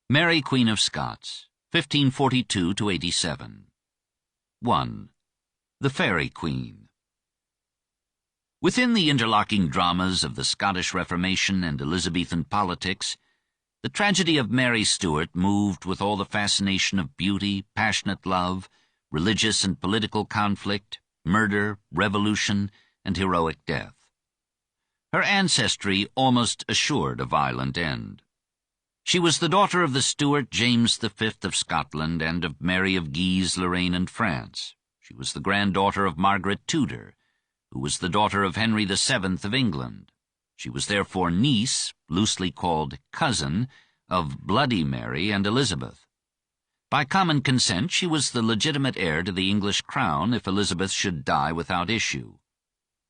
Mary, Queen of Scots, 1542–87. 1. The Fairy Queen. Within the interlocking dramas of the Scottish Reformation and Elizabethan politics, the tragedy of Mary Stuart moved with all the fascination of beauty, passionate love, religious and political conflict, murder, revolution, and heroic death. Her ancestry almost assured a violent end. She was the daughter of the Stuart James V of Scotland and of Mary of Guise, Lorraine, and France. She was the granddaughter of Margaret Tudor, who was the daughter of Henry VII of England. She was therefore niece, loosely called cousin, of Bloody Mary and Elizabeth. By common consent, she was the legitimate heir to the English crown if Elizabeth should die without issue.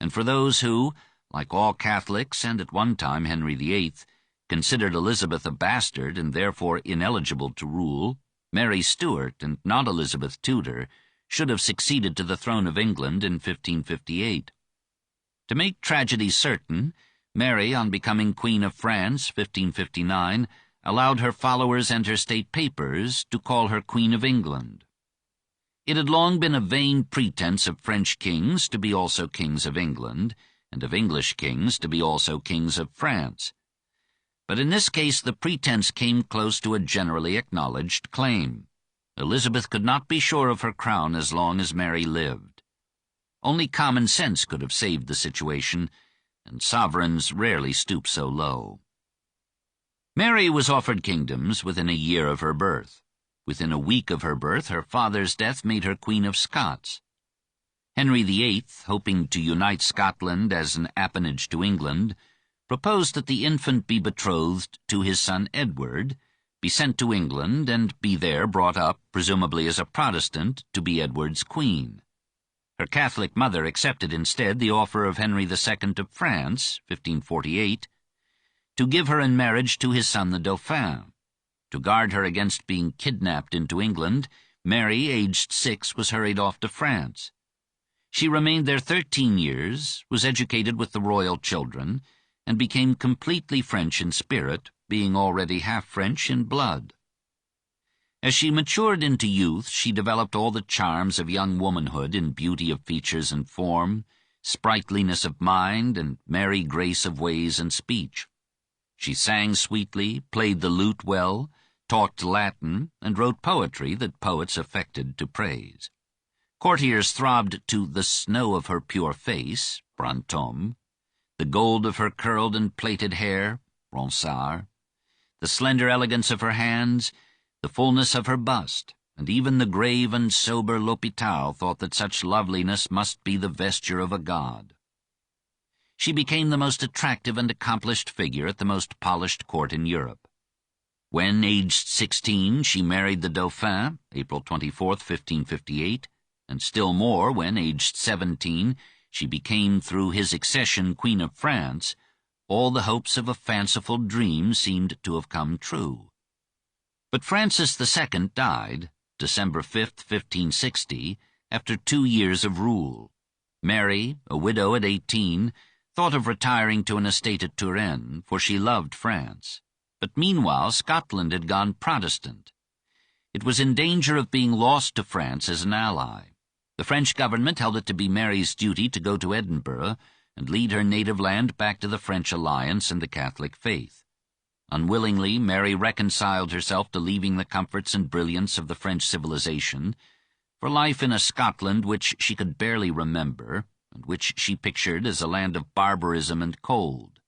And for those who, like all Catholics and at one time Henry VIII, considered Elizabeth a bastard and therefore ineligible to rule, Mary Stuart, and not Elizabeth Tudor, should have succeeded to the throne of England in 1558. To make tragedy certain, Mary, on becoming Queen of France, 1559, allowed her followers and her state papers to call her Queen of England. It had long been a vain pretense of French kings to be also kings of England, and of English kings to be also kings of France. But in this case the pretense came close to a generally acknowledged claim. Elizabeth could not be sure of her crown as long as Mary lived. Only common sense could have saved the situation, and sovereigns rarely stoop so low. Mary was offered kingdoms within a year of her birth. Within a week of her birth, her father's death made her Queen of Scots. Henry VIII, hoping to unite Scotland as an appanage to England, proposed that the infant be betrothed to his son Edward, be sent to England, and be there brought up, presumably as a Protestant, to be Edward's queen. Her Catholic mother accepted instead the offer of Henry II of France, 1548, to give her in marriage to his son the Dauphin. To guard her against being kidnapped into England, Mary, aged 6, was hurried off to France. She remained there 13 years, was educated with the royal children, and became completely French in spirit, being already half French in blood. As she matured into youth, she developed all the charms of young womanhood in beauty of features and form, sprightliness of mind, and merry grace of ways and speech. She sang sweetly, played the lute well, talked Latin, and wrote poetry that poets affected to praise. Courtiers throbbed to the snow of her pure face, Brantôme, the gold of her curled and plaited hair, Ronsard, the slender elegance of her hands, the fullness of her bust, and even the grave and sober L'Hôpital thought that such loveliness must be the vesture of a god. She became the most attractive and accomplished figure at the most polished court in Europe. When, aged 16, she married the Dauphin, April 24, 1558, and still more when, aged 17, she became, through his accession, Queen of France, all the hopes of a fanciful dream seemed to have come true. But Francis II died, December 5, 1560, after 2 years of rule. Mary, a widow at 18, thought of retiring to an estate at Touraine, for she loved France. But meanwhile Scotland had gone Protestant. It was in danger of being lost to France as an ally. The French government held it to be Mary's duty to go to Edinburgh and lead her native land back to the French alliance and the Catholic faith. Unwillingly, Mary reconciled herself to leaving the comforts and brilliance of the French civilization for life in a Scotland which she could barely remember, and which she pictured as a land of barbarism and cold.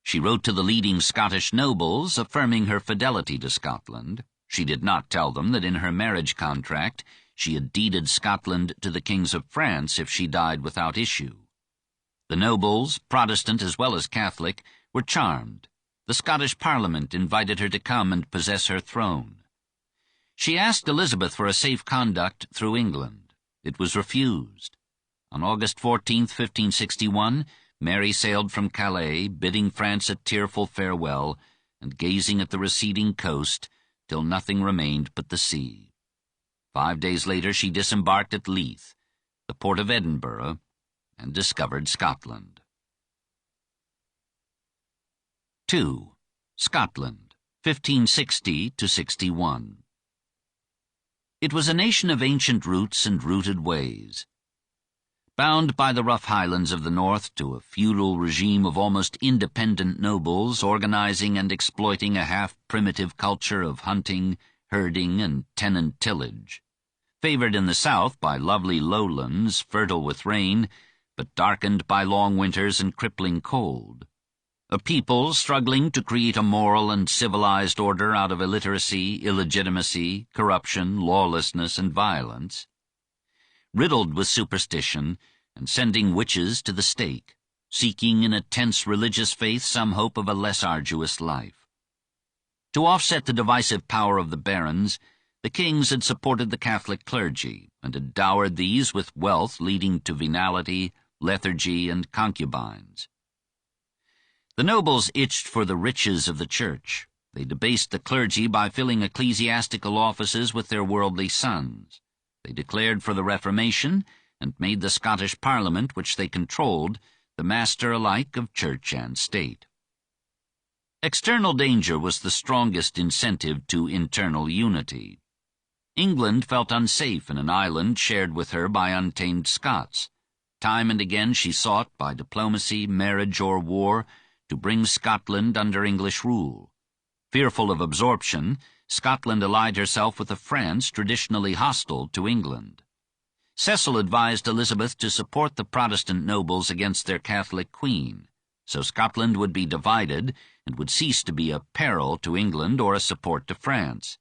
She wrote to the leading Scottish nobles, affirming her fidelity to Scotland. She did not tell them that in her marriage contract she had deeded Scotland to the kings of France if she died without issue. The nobles, Protestant as well as Catholic, were charmed. The Scottish Parliament invited her to come and possess her throne. She asked Elizabeth for a safe conduct through England. It was refused. On August 14, 1561, Mary sailed from Calais, bidding France a tearful farewell, and gazing at the receding coast till nothing remained but the sea. 5 days later she disembarked at Leith, the port of Edinburgh, and discovered Scotland. 2. Scotland. 1560 to 61. It was a nation of ancient roots and rooted ways. Bound by the rough highlands of the north to a feudal regime of almost independent nobles organizing and exploiting a half-primitive culture of hunting, herding, and tenant tillage. Favored in the south by lovely lowlands, fertile with rain, but darkened by long winters and crippling cold. A people struggling to create a moral and civilized order out of illiteracy, illegitimacy, corruption, lawlessness, and violence. Riddled with superstition, and sending witches to the stake, seeking in a tense religious faith some hope of a less arduous life. To offset the divisive power of the barons, the kings had supported the Catholic clergy, and had dowered these with wealth leading to venality, lethargy, and concubines. The nobles itched for the riches of the church. They debased the clergy by filling ecclesiastical offices with their worldly sons. They declared for the Reformation, and made the Scottish Parliament, which they controlled, the master alike of church and state. External danger was the strongest incentive to internal unity. England felt unsafe in an island shared with her by untamed Scots. Time and again she sought, by diplomacy, marriage, or war, to bring Scotland under English rule. Fearful of absorption, Scotland allied herself with a France traditionally hostile to England. Cecil advised Elizabeth to support the Protestant nobles against their Catholic queen, so Scotland would be divided and would cease to be a peril to England or a support to France.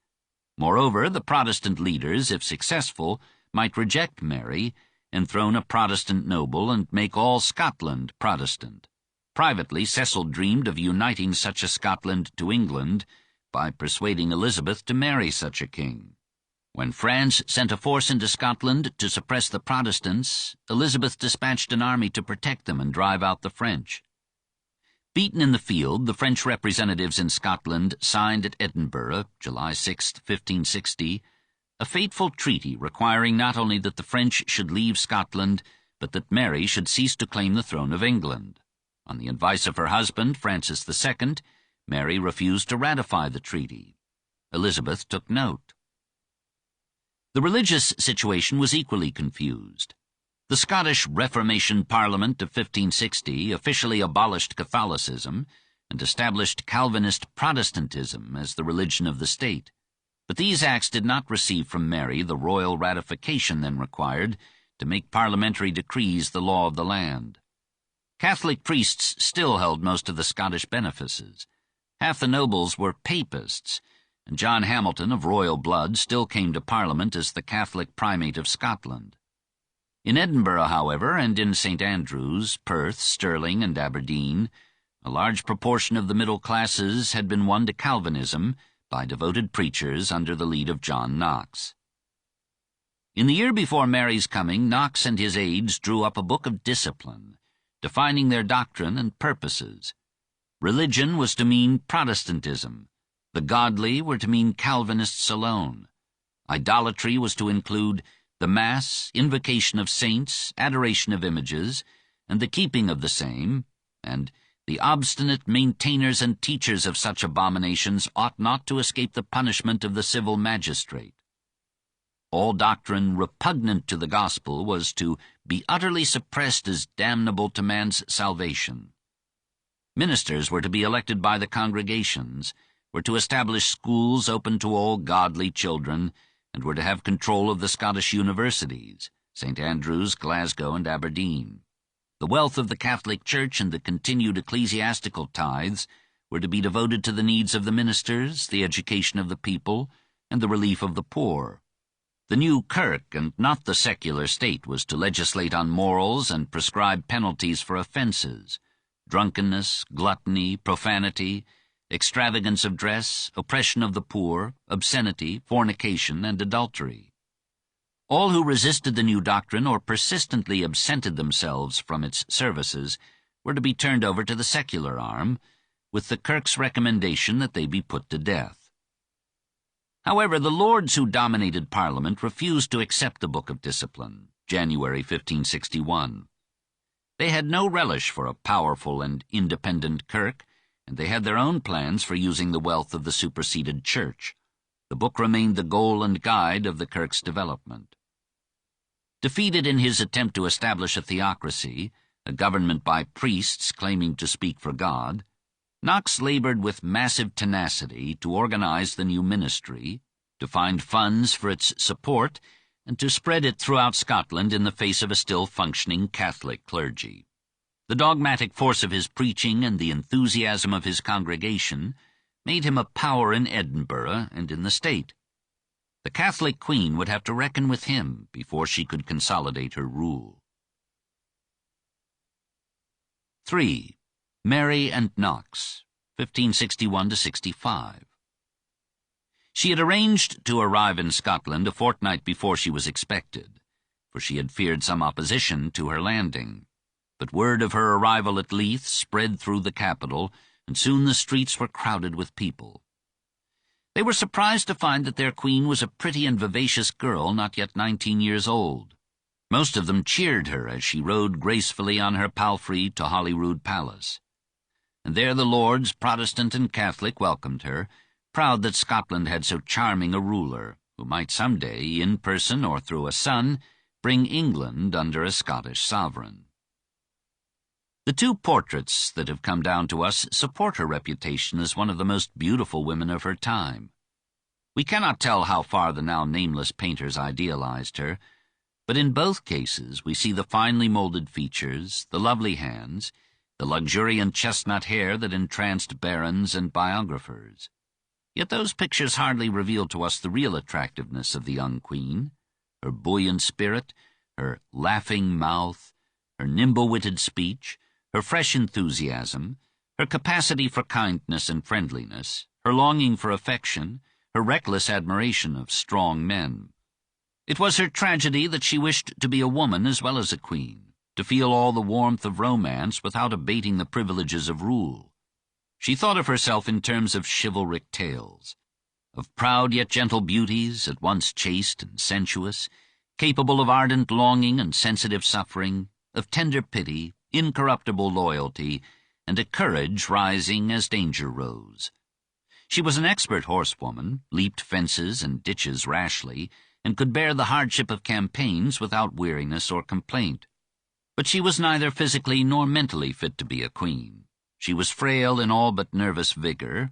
Moreover, the Protestant leaders, if successful, might reject Mary, enthrone a Protestant noble, and make all Scotland Protestant. Privately, Cecil dreamed of uniting such a Scotland to England by persuading Elizabeth to marry such a king. When France sent a force into Scotland to suppress the Protestants, Elizabeth dispatched an army to protect them and drive out the French. Beaten in the field, the French representatives in Scotland signed at Edinburgh, July 6, 1560, a fateful treaty requiring not only that the French should leave Scotland, but that Mary should cease to claim the throne of England. On the advice of her husband, Francis II, Mary refused to ratify the treaty. Elizabeth took note. The religious situation was equally confused. The Scottish Reformation Parliament of 1560 officially abolished Catholicism and established Calvinist Protestantism as the religion of the state. But these acts did not receive from Mary the royal ratification then required to make parliamentary decrees the law of the land. Catholic priests still held most of the Scottish benefices. Half the nobles were papists, and John Hamilton, of royal blood, still came to Parliament as the Catholic primate of Scotland. In Edinburgh, however, and in St. Andrews, Perth, Stirling, and Aberdeen, a large proportion of the middle classes had been won to Calvinism by devoted preachers under the lead of John Knox. In the year before Mary's coming, Knox and his aides drew up a book of discipline, defining their doctrine and purposes. Religion was to mean Protestantism. The godly were to mean Calvinists alone. Idolatry was to include the Mass, invocation of saints, adoration of images, and the keeping of the same, and the obstinate maintainers and teachers of such abominations ought not to escape the punishment of the civil magistrate. All doctrine repugnant to the gospel was to be utterly suppressed as damnable to man's salvation. Ministers were to be elected by the congregations, were to establish schools open to all godly children, and were to have control of the Scottish universities, St. Andrews, Glasgow, and Aberdeen. The wealth of the Catholic Church and the continued ecclesiastical tithes were to be devoted to the needs of the ministers, the education of the people, and the relief of the poor. The new kirk, and not the secular state, was to legislate on morals and prescribe penalties for offences: drunkenness, gluttony, profanity, extravagance of dress, oppression of the poor, obscenity, fornication, and adultery. All who resisted the new doctrine or persistently absented themselves from its services were to be turned over to the secular arm, with the Kirk's recommendation that they be put to death. However, the lords who dominated Parliament refused to accept the Book of Discipline, January 1561. They had no relish for a powerful and independent Kirk, and they had their own plans for using the wealth of the superseded church. The book remained the goal and guide of the Kirk's development. Defeated in his attempt to establish a theocracy, a government by priests claiming to speak for God, Knox labored with massive tenacity to organize the new ministry, to find funds for its support, and to spread it throughout Scotland in the face of a still functioning Catholic clergy. The dogmatic force of his preaching and the enthusiasm of his congregation made him a power in Edinburgh and in the state. The Catholic Queen would have to reckon with him before she could consolidate her rule. 3. Mary and Knox, 1561–65. She had arranged to arrive in Scotland a fortnight before she was expected, for she had feared some opposition to her landing. But word of her arrival at Leith spread through the capital, and soon the streets were crowded with people. They were surprised to find that their queen was a pretty and vivacious girl not yet 19 years old. Most of them cheered her as she rode gracefully on her palfrey to Holyrood Palace. And there the lords, Protestant and Catholic, welcomed her, proud that Scotland had so charming a ruler, who might some day, in person or through a son, bring England under a Scottish sovereign. The two portraits that have come down to us support her reputation as one of the most beautiful women of her time. We cannot tell how far the now nameless painters idealized her, but in both cases we see the finely molded features, the lovely hands, the luxuriant chestnut hair that entranced barons and biographers. Yet those pictures hardly reveal to us the real attractiveness of the young queen, her buoyant spirit, her laughing mouth, her nimble-witted speech, her fresh enthusiasm, her capacity for kindness and friendliness, her longing for affection, her reckless admiration of strong men. It was her tragedy that she wished to be a woman as well as a queen, to feel all the warmth of romance without abating the privileges of rule. She thought of herself in terms of chivalric tales, of proud yet gentle beauties, at once chaste and sensuous, capable of ardent longing and sensitive suffering, of tender pity, incorruptible loyalty, and a courage rising as danger rose. She was an expert horsewoman, leaped fences and ditches rashly, and could bear the hardship of campaigns without weariness or complaint. But she was neither physically nor mentally fit to be a queen. She was frail in all but nervous vigor.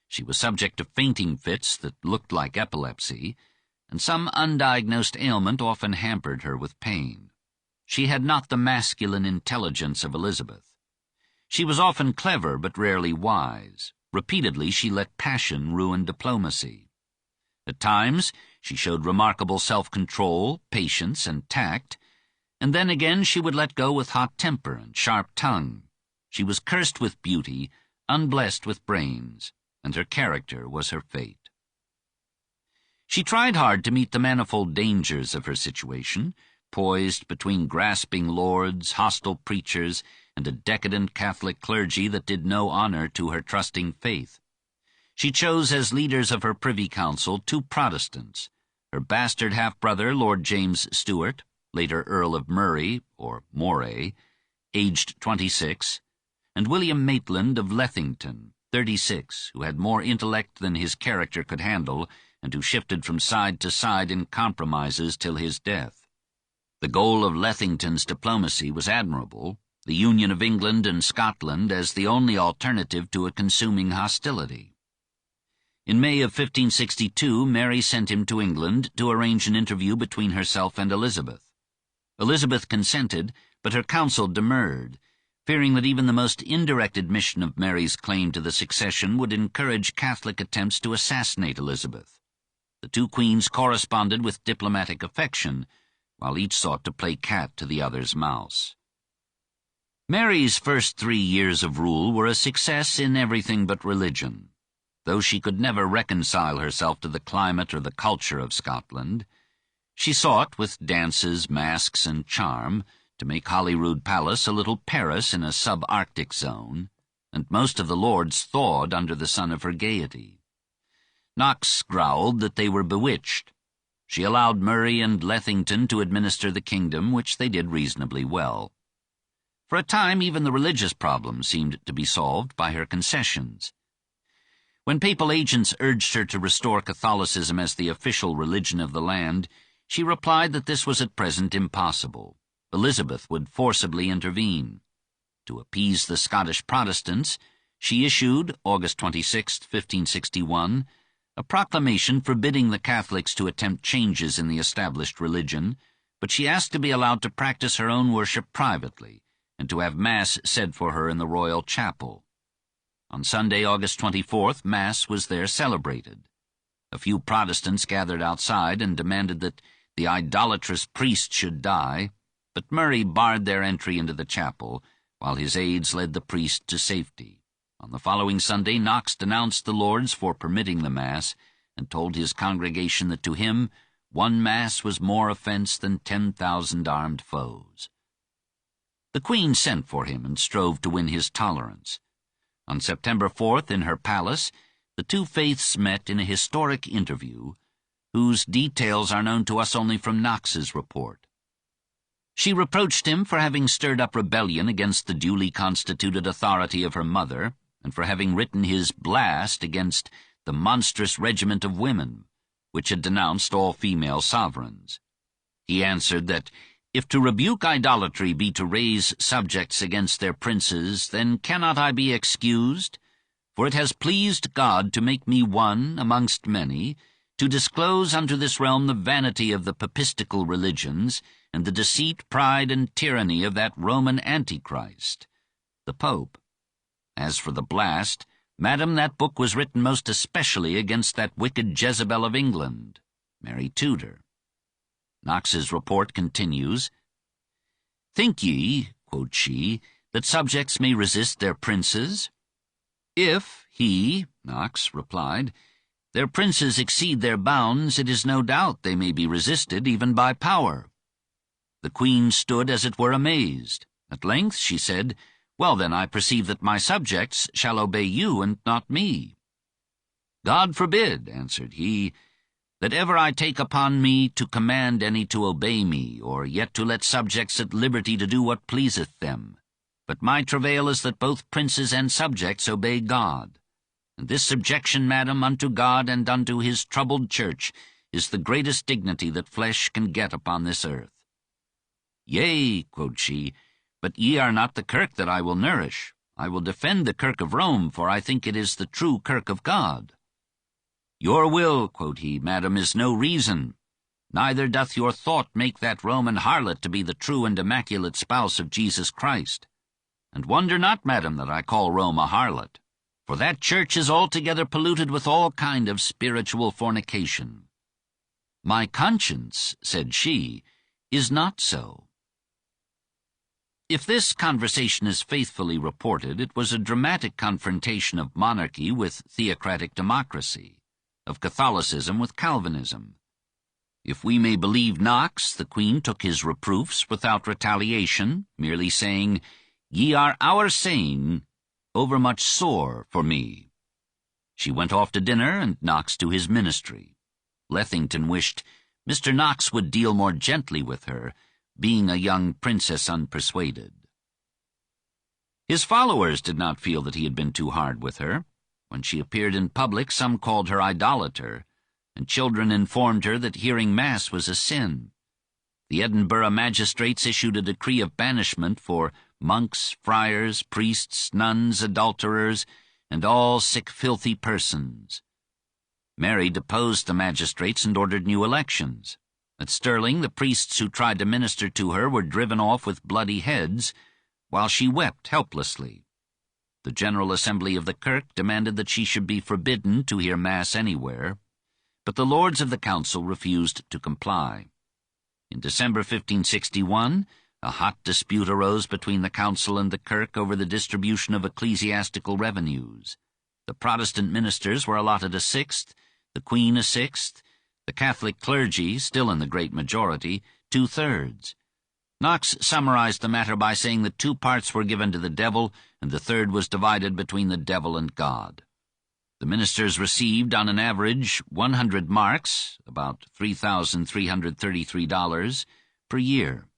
She was subject to fainting fits that looked like epilepsy, and some undiagnosed ailment often hampered her with pain. She had not the masculine intelligence of Elizabeth. She was often clever but rarely wise. Repeatedly she let passion ruin diplomacy. At times she showed remarkable self-control, patience, and tact, and then again she would let go with hot temper and sharp tongue. She was cursed with beauty, unblessed with brains, and her character was her fate. She tried hard to meet the manifold dangers of her situation, poised between grasping lords, hostile preachers, and a decadent Catholic clergy that did no honor to her trusting faith. She chose as leaders of her Privy Council 2 Protestants, her bastard half-brother Lord James Stuart, later Earl of Murray, or Moray, aged 26, and William Maitland of Lethington, 36, who had more intellect than his character could handle, and who shifted from side to side in compromises till his death. The goal of Lethington's diplomacy was admirable, the union of England and Scotland as the only alternative to a consuming hostility. In May of 1562, Mary sent him to England to arrange an interview between herself and Elizabeth. Elizabeth consented, but her council demurred, fearing that even the most indirect admission of Mary's claim to the succession would encourage Catholic attempts to assassinate Elizabeth. The two queens corresponded with diplomatic affection, while each sought to play cat to the other's mouse. Mary's first 3 years of rule were a success in everything but religion. Though she could never reconcile herself to the climate or the culture of Scotland, she sought, with dances, masks, and charm, to make Holyrood Palace a little Paris in a sub-Arctic zone, and most of the lords thawed under the sun of her gaiety. Knox growled that they were bewitched. She allowed Murray and Lethington to administer the kingdom, which they did reasonably well. For a time, even the religious problem seemed to be solved by her concessions. When papal agents urged her to restore Catholicism as the official religion of the land, she replied that this was at present impossible. Elizabeth would forcibly intervene. To appease the Scottish Protestants, she issued, August 26, 1561, a proclamation forbidding the Catholics to attempt changes in the established religion, but she asked to be allowed to practice her own worship privately and to have Mass said for her in the royal chapel. On Sunday, August 24th, Mass was there celebrated. A few Protestants gathered outside and demanded that the idolatrous priest should die, but Murray barred their entry into the chapel, while his aides led the priest to safety. On the following Sunday, Knox denounced the Lords for permitting the Mass, and told his congregation that to him one Mass was more offence than 10,000 armed foes. The Queen sent for him and strove to win his tolerance. On September 4th, in her palace, the two faiths met in a historic interview, whose details are known to us only from Knox's report. She reproached him for having stirred up rebellion against the duly constituted authority of her mother, and for having written his blast against the monstrous regiment of women, which had denounced all female sovereigns. He answered that, if to rebuke idolatry be to raise subjects against their princes, then cannot I be excused? For it has pleased God to make me one amongst many, to disclose unto this realm the vanity of the papistical religions, and the deceit, pride, and tyranny of that Roman Antichrist, the Pope. As for the blast, madam, that book was written most especially against that wicked Jezebel of England, Mary Tudor. Knox's report continues, Think ye, quote she, that subjects may resist their princes? If he, Knox, replied, their princes exceed their bounds, it is no doubt they may be resisted even by power. The Queen stood as it were amazed. At length she said, Well, then, I perceive that my subjects shall obey you and not me. God forbid, answered he, that ever I take upon me to command any to obey me, or yet to let subjects at liberty to do what pleaseth them. But my travail is that both princes and subjects obey God. And this subjection, madam, unto God and unto his troubled church is the greatest dignity that flesh can get upon this earth. Yea, quoth she, but ye are not the kirk that I will nourish. I will defend the kirk of Rome, for I think it is the true kirk of God. Your will, quoth he, madam, is no reason. Neither doth your thought make that Roman harlot to be the true and immaculate spouse of Jesus Christ. And wonder not, madam, that I call Rome a harlot, for that church is altogether polluted with all kind of spiritual fornication. My conscience, said she, is not so. If this conversation is faithfully reported, it was a dramatic confrontation of monarchy with theocratic democracy, of Catholicism with Calvinism. If we may believe Knox, the Queen took his reproofs without retaliation, merely saying, Ye are our saying, overmuch sore for me. She went off to dinner, and Knox to his ministry. Lethington wished Mr. Knox would deal more gently with her, being a young princess unpersuaded. His followers did not feel that he had been too hard with her. When she appeared in public, some called her idolater, and children informed her that hearing Mass was a sin. The Edinburgh magistrates issued a decree of banishment for monks, friars, priests, nuns, adulterers, and all sick, filthy persons. Mary deposed the magistrates and ordered new elections. At Stirling, the priests who tried to minister to her were driven off with bloody heads, while she wept helplessly. The General Assembly of the Kirk demanded that she should be forbidden to hear Mass anywhere, but the Lords of the Council refused to comply. In December 1561, a hot dispute arose between the Council and the Kirk over the distribution of ecclesiastical revenues. The Protestant ministers were allotted a sixth, the Queen a sixth, the Catholic clergy, still in the great majority, 2/3. Knox summarized the matter by saying that 2 parts were given to the devil, and the third was divided between the devil and God. The ministers received, on an average, 100 marks, about $3,333, per year.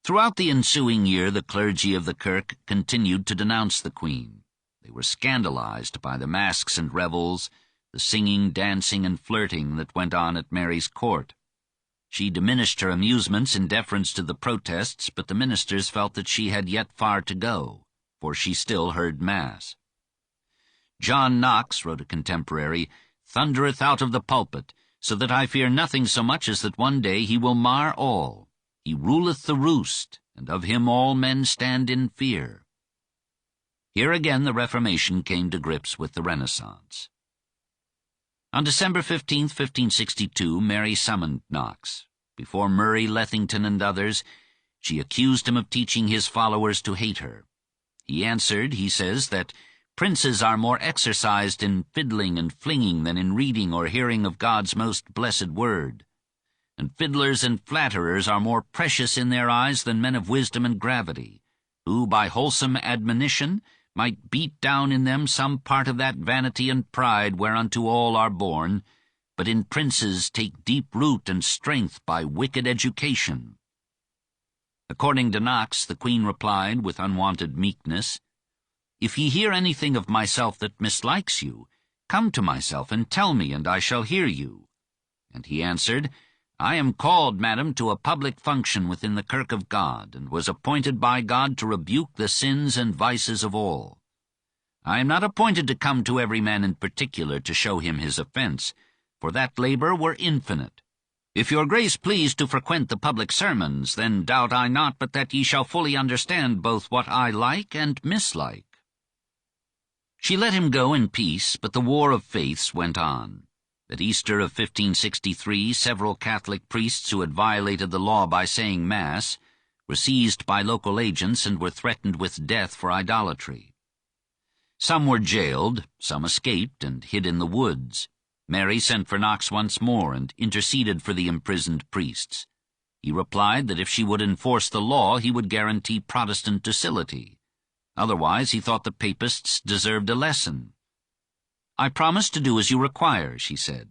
Throughout the ensuing year, the clergy of the kirk continued to denounce the Queen. They were scandalized by the masques and revels, the singing, dancing, and flirting that went on at Mary's court. She diminished her amusements in deference to the protests, but the ministers felt that she had yet far to go, for she still heard Mass. John Knox, wrote a contemporary, thundereth out of the pulpit, so that I fear nothing so much as that one day he will mar all. He ruleth the roost, and of him all men stand in fear. Here again the Reformation came to grips with the Renaissance. On December 15, 1562, Mary summoned Knox. Before Murray, Lethington, and others, she accused him of teaching his followers to hate her. He answered, he says, that princes are more exercised in fiddling and flinging than in reading or hearing of God's most blessed word. And fiddlers and flatterers are more precious in their eyes than men of wisdom and gravity, who by wholesome admonition might beat down in them some part of that vanity and pride whereunto all are born, but in princes take deep root and strength by wicked education. According to Knox, the Queen replied with unwonted meekness, If ye hear anything of myself that mislikes you, come to myself and tell me, and I shall hear you. And he answered, I am called, madam, to a public function within the kirk of God, and was appointed by God to rebuke the sins and vices of all. I am not appointed to come to every man in particular to show him his offence, for that labour were infinite. If your grace please to frequent the public sermons, then doubt I not but that ye shall fully understand both what I like and mislike. She let him go in peace, but the war of faiths went on. At Easter of 1563, several Catholic priests who had violated the law by saying Mass were seized by local agents and were threatened with death for idolatry. Some were jailed, some escaped and hid in the woods. Mary sent for Knox once more and interceded for the imprisoned priests. He replied that if she would enforce the law, he would guarantee Protestant docility. Otherwise, he thought the papists deserved a lesson. I promise to do as you require, she said,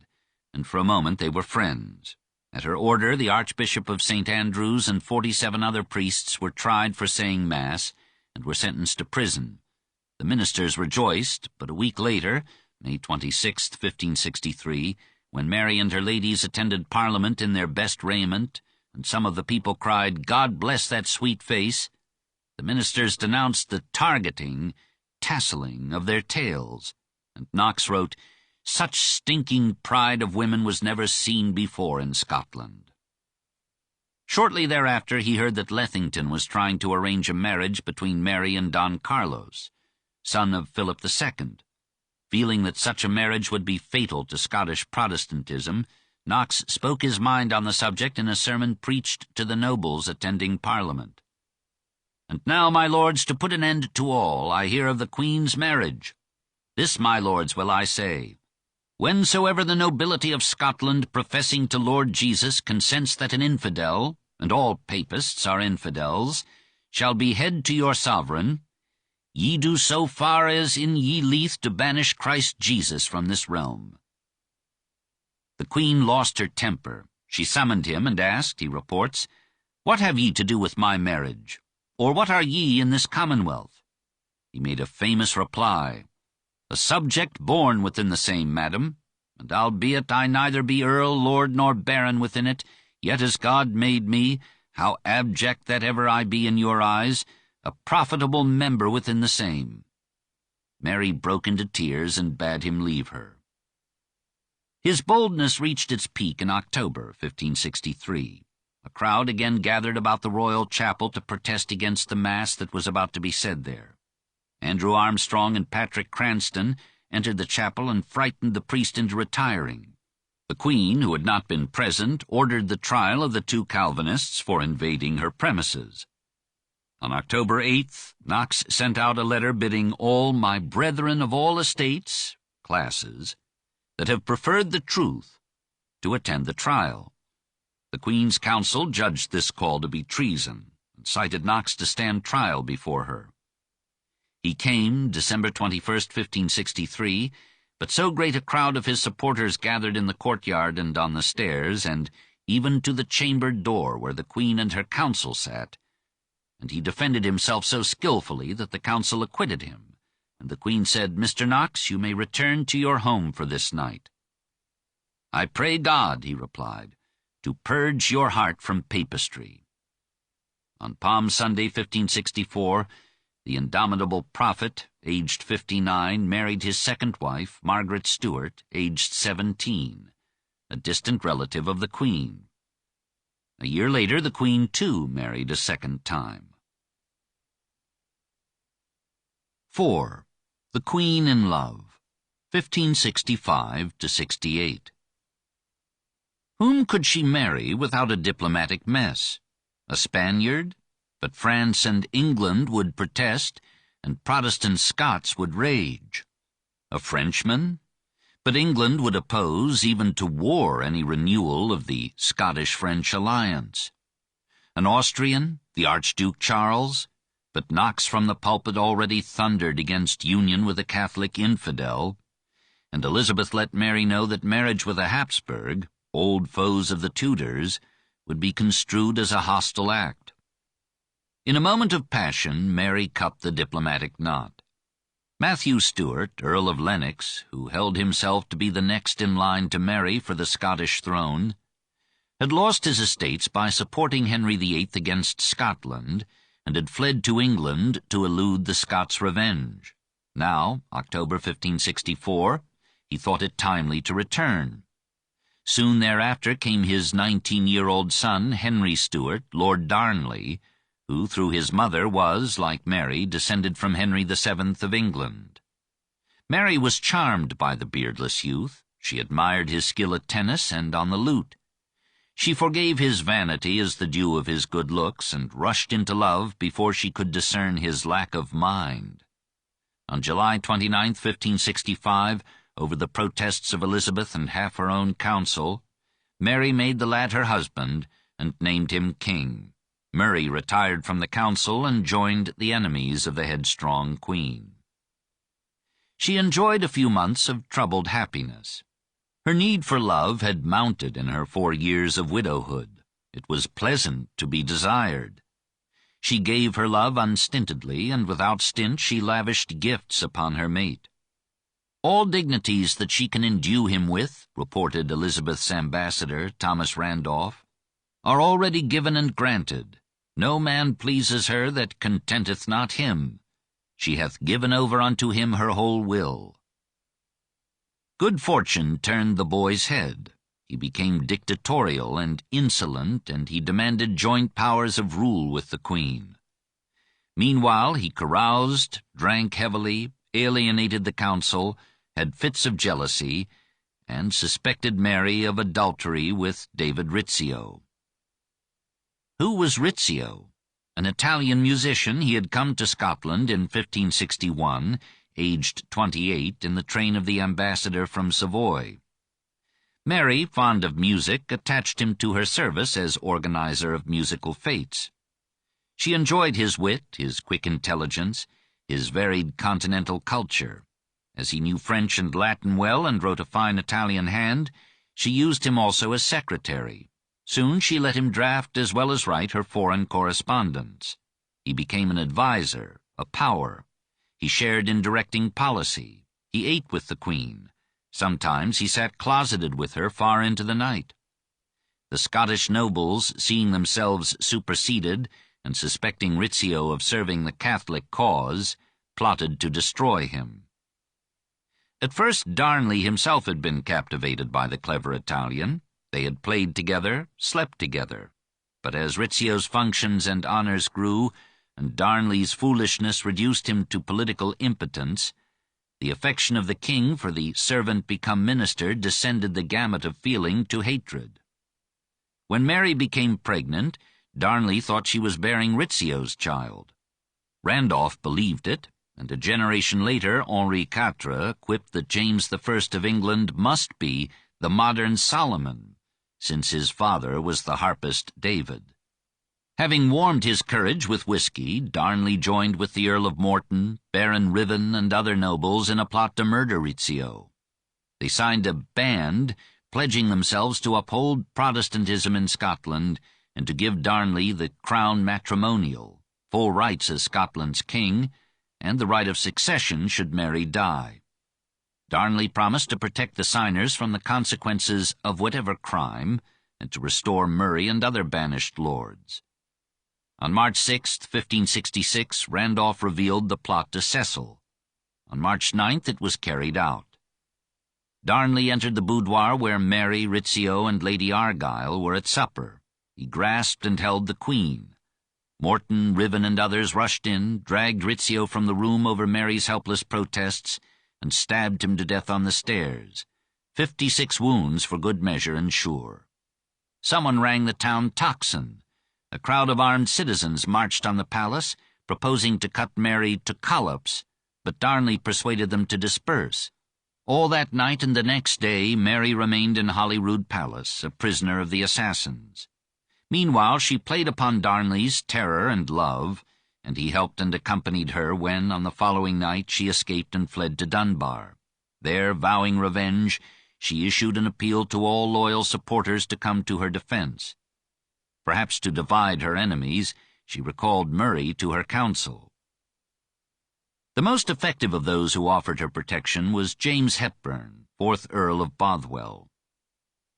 and for a moment they were friends. At her order, the Archbishop of St. Andrews and 47 other priests were tried for saying Mass and were sentenced to prison. The ministers rejoiced, but a week later, May 26, 1563, when Mary and her ladies attended Parliament in their best raiment, and some of the people cried, God bless that sweet face, the ministers denounced the targeting, tasseling of their tails. And Knox wrote, Such stinking pride of women was never seen before in Scotland. Shortly thereafter he heard that Lethington was trying to arrange a marriage between Mary and Don Carlos, son of Philip II. Feeling that such a marriage would be fatal to Scottish Protestantism, Knox spoke his mind on the subject in a sermon preached to the nobles attending Parliament. And now, my lords, to put an end to all, I hear of the Queen's marriage. This, my lords, will I say, whensoever the nobility of Scotland, professing to Lord Jesus, consents that an infidel, and all papists are infidels, shall be head to your sovereign, ye do so far as in ye leeth to banish Christ Jesus from this realm. The Queen lost her temper. She summoned him and asked, he reports, What have ye to do with my marriage? Or what are ye in this commonwealth? He made a famous reply, A subject born within the same, madam, and albeit I neither be earl, lord, nor baron within it, yet as God made me, how abject that ever I be in your eyes, a profitable member within the same. Mary broke into tears and bade him leave her. His boldness reached its peak in October 1563. A crowd again gathered about the royal chapel to protest against the Mass that was about to be said there. Andrew Armstrong and Patrick Cranston entered the chapel and frightened the priest into retiring. The Queen, who had not been present, ordered the trial of the two Calvinists for invading her premises. On October 8th, Knox sent out a letter bidding all my brethren of all estates, classes, that have preferred the truth, to attend the trial. The Queen's Council judged this call to be treason, and cited Knox to stand trial before her. He came, December 21, 1563, but so great a crowd of his supporters gathered in the courtyard and on the stairs, and even to the chamber door where the Queen and her council sat, and he defended himself so skillfully that the council acquitted him, and the Queen said, "Mr. Knox, you may return to your home for this night." "I pray God," he replied, "to purge your heart from papistry." On Palm Sunday, 1564, the indomitable prophet, aged 59, married his second wife, Margaret Stuart, aged 17, a distant relative of the Queen. A year later, the Queen, too, married a second time. 4. The Queen in Love, 1565–68. Whom could she marry without a diplomatic mess? A Spaniard? But France and England would protest, and Protestant Scots would rage. A Frenchman? But England would oppose even to war any renewal of the Scottish-French alliance. An Austrian? The Archduke Charles? But Knox from the pulpit already thundered against union with a Catholic infidel, and Elizabeth let Mary know that marriage with a Habsburg, old foes of the Tudors, would be construed as a hostile act. In a moment of passion, Mary cut the diplomatic knot. Matthew Stuart, Earl of Lennox, who held himself to be the next in line to marry for the Scottish throne, had lost his estates by supporting Henry VIII against Scotland, and had fled to England to elude the Scots' revenge. Now, October 1564, he thought it timely to return. Soon thereafter came his 19-year-old son, Henry Stuart, Lord Darnley, who, through his mother, was, like Mary, descended from Henry VII of England. Mary was charmed by the beardless youth. She admired his skill at tennis and on the lute. She forgave his vanity as the due of his good looks, and rushed into love before she could discern his lack of mind. On July 29, 1565, over the protests of Elizabeth and half her own council, Mary made the lad her husband and named him king. Murray retired from the council and joined the enemies of the headstrong Queen. She enjoyed a few months of troubled happiness. Her need for love had mounted in her 4 years of widowhood. It was pleasant to be desired. She gave her love unstintedly, and without stint she lavished gifts upon her mate. "All dignities that she can endue him with," reported Elizabeth's ambassador, Thomas Randolph, "are already given and granted. No man pleases her that contenteth not him. She hath given over unto him her whole will." Good fortune turned the boy's head. He became dictatorial and insolent, and he demanded joint powers of rule with the Queen. Meanwhile he caroused, drank heavily, alienated the council, had fits of jealousy, and suspected Mary of adultery with David Rizzio. Who was Rizzio? An Italian musician. He had come to Scotland in 1561, aged 28, in the train of the ambassador from Savoy. Mary, fond of music, attached him to her service as organizer of musical fetes. She enjoyed his wit, his quick intelligence, his varied continental culture. As he knew French and Latin well and wrote a fine Italian hand, she used him also as secretary. Soon she let him draft as well as write her foreign correspondence. He became an adviser, a power. He shared in directing policy. He ate with the Queen. Sometimes he sat closeted with her far into the night. The Scottish nobles, seeing themselves superseded and suspecting Rizzio of serving the Catholic cause, plotted to destroy him. At first Darnley himself had been captivated by the clever Italian. They had played together, slept together. But as Rizzio's functions and honors grew, and Darnley's foolishness reduced him to political impotence, the affection of the king for the servant-become minister descended the gamut of feeling to hatred. When Mary became pregnant, Darnley thought she was bearing Rizzio's child. Randolph believed it, and a generation later Henri IV quipped that James I of England must be the modern Solomon, since his father was the harpist David. Having warmed his courage with whiskey, Darnley joined with the Earl of Morton, Baron Riven, and other nobles in a plot to murder Rizzio. They signed a band, pledging themselves to uphold Protestantism in Scotland and to give Darnley the crown matrimonial. full rights as Scotland's king, and the right of succession should Mary die. Darnley promised to protect the signers from the consequences of whatever crime, and to restore Murray and other banished lords. On March 6, 1566, Randolph revealed the plot to Cecil. On March 9th it was carried out. Darnley entered the boudoir where Mary, Rizzio, and Lady Argyle were at supper. He grasped and held the Queen. Morton, Riven, and others rushed in, dragged Rizzio from the room over Mary's helpless protests, and stabbed him to death on the stairs. 56 wounds for good measure and sure. Someone rang the town tocsin. A crowd of armed citizens marched on the palace, proposing to cut Mary to collops, but Darnley persuaded them to disperse. All that night and the next day Mary remained in Holyrood Palace, a prisoner of the assassins. Meanwhile she played upon Darnley's terror and love, and he helped and accompanied her when, on the following night, she escaped and fled to Dunbar. There, vowing revenge, she issued an appeal to all loyal supporters to come to her defense. Perhaps to divide her enemies, she recalled Murray to her council. The most effective of those who offered her protection was James Hepburn, 4th Earl of Bothwell.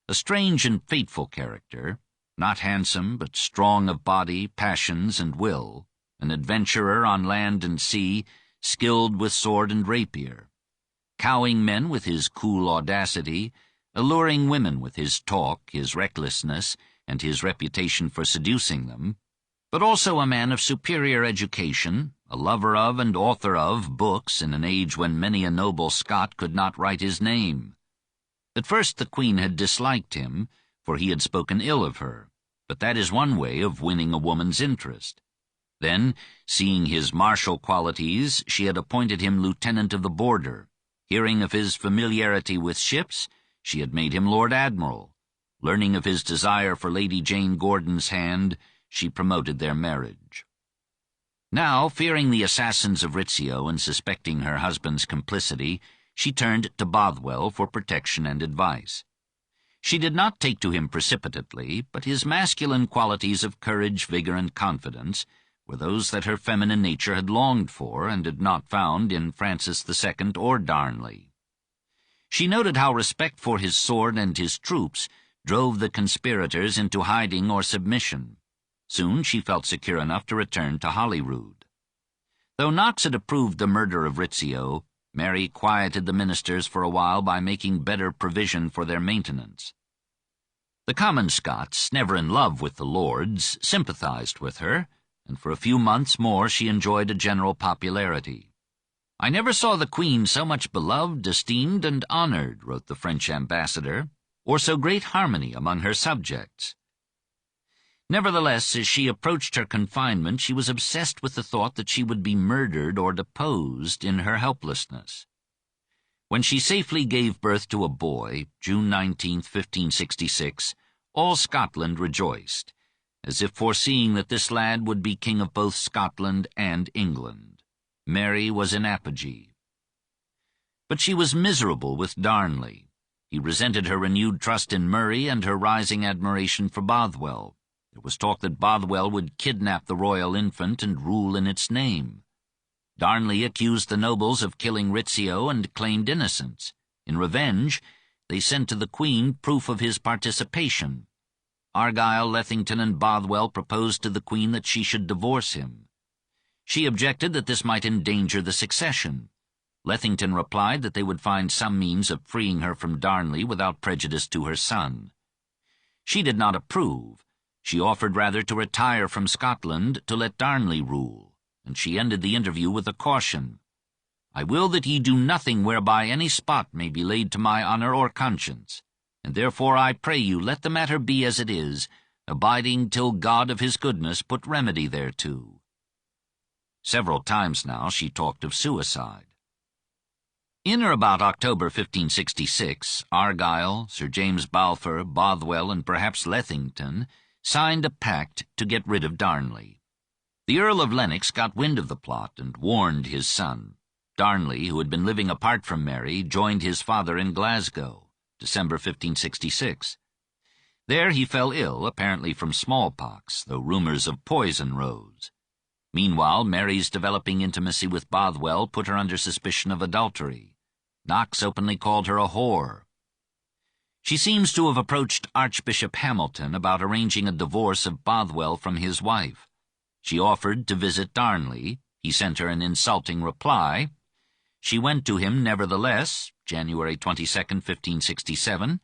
A strange and fateful character, not handsome but strong of body, passions, and will, an adventurer on land and sea, skilled with sword and rapier, cowing men with his cool audacity, alluring women with his talk, his recklessness, and his reputation for seducing them, but also a man of superior education, a lover of and author of books in an age when many a noble Scot could not write his name. At first the Queen had disliked him, for he had spoken ill of her, but that is one way of winning a woman's interest. Then, seeing his martial qualities, she had appointed him Lieutenant of the Border. Hearing of his familiarity with ships, she had made him Lord Admiral. Learning of his desire for Lady Jane Gordon's hand, she promoted their marriage. Now, fearing the assassins of Rizzio and suspecting her husband's complicity, she turned to Bothwell for protection and advice. She did not take to him precipitately, but his masculine qualities of courage, vigor, and confidence were those that her feminine nature had longed for and had not found in Francis II or Darnley. She noted how respect for his sword and his troops drove the conspirators into hiding or submission. Soon she felt secure enough to return to Holyrood. Though Knox had approved the murder of Rizzio, Mary quieted the ministers for a while by making better provision for their maintenance. The common Scots, never in love with the lords, sympathized with her, and for a few months more she enjoyed a general popularity. "I never saw the Queen so much beloved, esteemed, and honored," wrote the French ambassador, "or so great harmony among her subjects." Nevertheless, as she approached her confinement, she was obsessed with the thought that she would be murdered or deposed in her helplessness. When she safely gave birth to a boy, June 19, 1566, all Scotland rejoiced, as if foreseeing that this lad would be king of both Scotland and England. Mary was in apogee. But she was miserable with Darnley. He resented her renewed trust in Murray and her rising admiration for Bothwell. There was talk that Bothwell would kidnap the royal infant and rule in its name. Darnley accused the nobles of killing Rizzio and claimed innocence. In revenge, they sent to the Queen proof of his participation. Argyle, Lethington, and Bothwell proposed to the Queen that she should divorce him. She objected that this might endanger the succession. Lethington replied that they would find some means of freeing her from Darnley without prejudice to her son. She did not approve. She offered rather to retire from Scotland to let Darnley rule, and she ended the interview with a caution. "I will that ye do nothing whereby any spot may be laid to my honour or conscience, and therefore I pray you let the matter be as it is, abiding till God of his goodness put remedy thereto." Several times now she talked of suicide. In or about October 1566, Argyle, Sir James Balfour, Bothwell, and perhaps Lethington signed a pact to get rid of Darnley. The Earl of Lennox got wind of the plot and warned his son. Darnley, who had been living apart from Mary, joined his father in Glasgow, December 1566. There he fell ill, apparently from smallpox, though rumors of poison rose. Meanwhile, Mary's developing intimacy with Bothwell put her under suspicion of adultery. Knox openly called her a whore. She seems to have approached Archbishop Hamilton about arranging a divorce of Bothwell from his wife. She offered to visit Darnley. He sent her an insulting reply. She went to him nevertheless, January 22, 1567,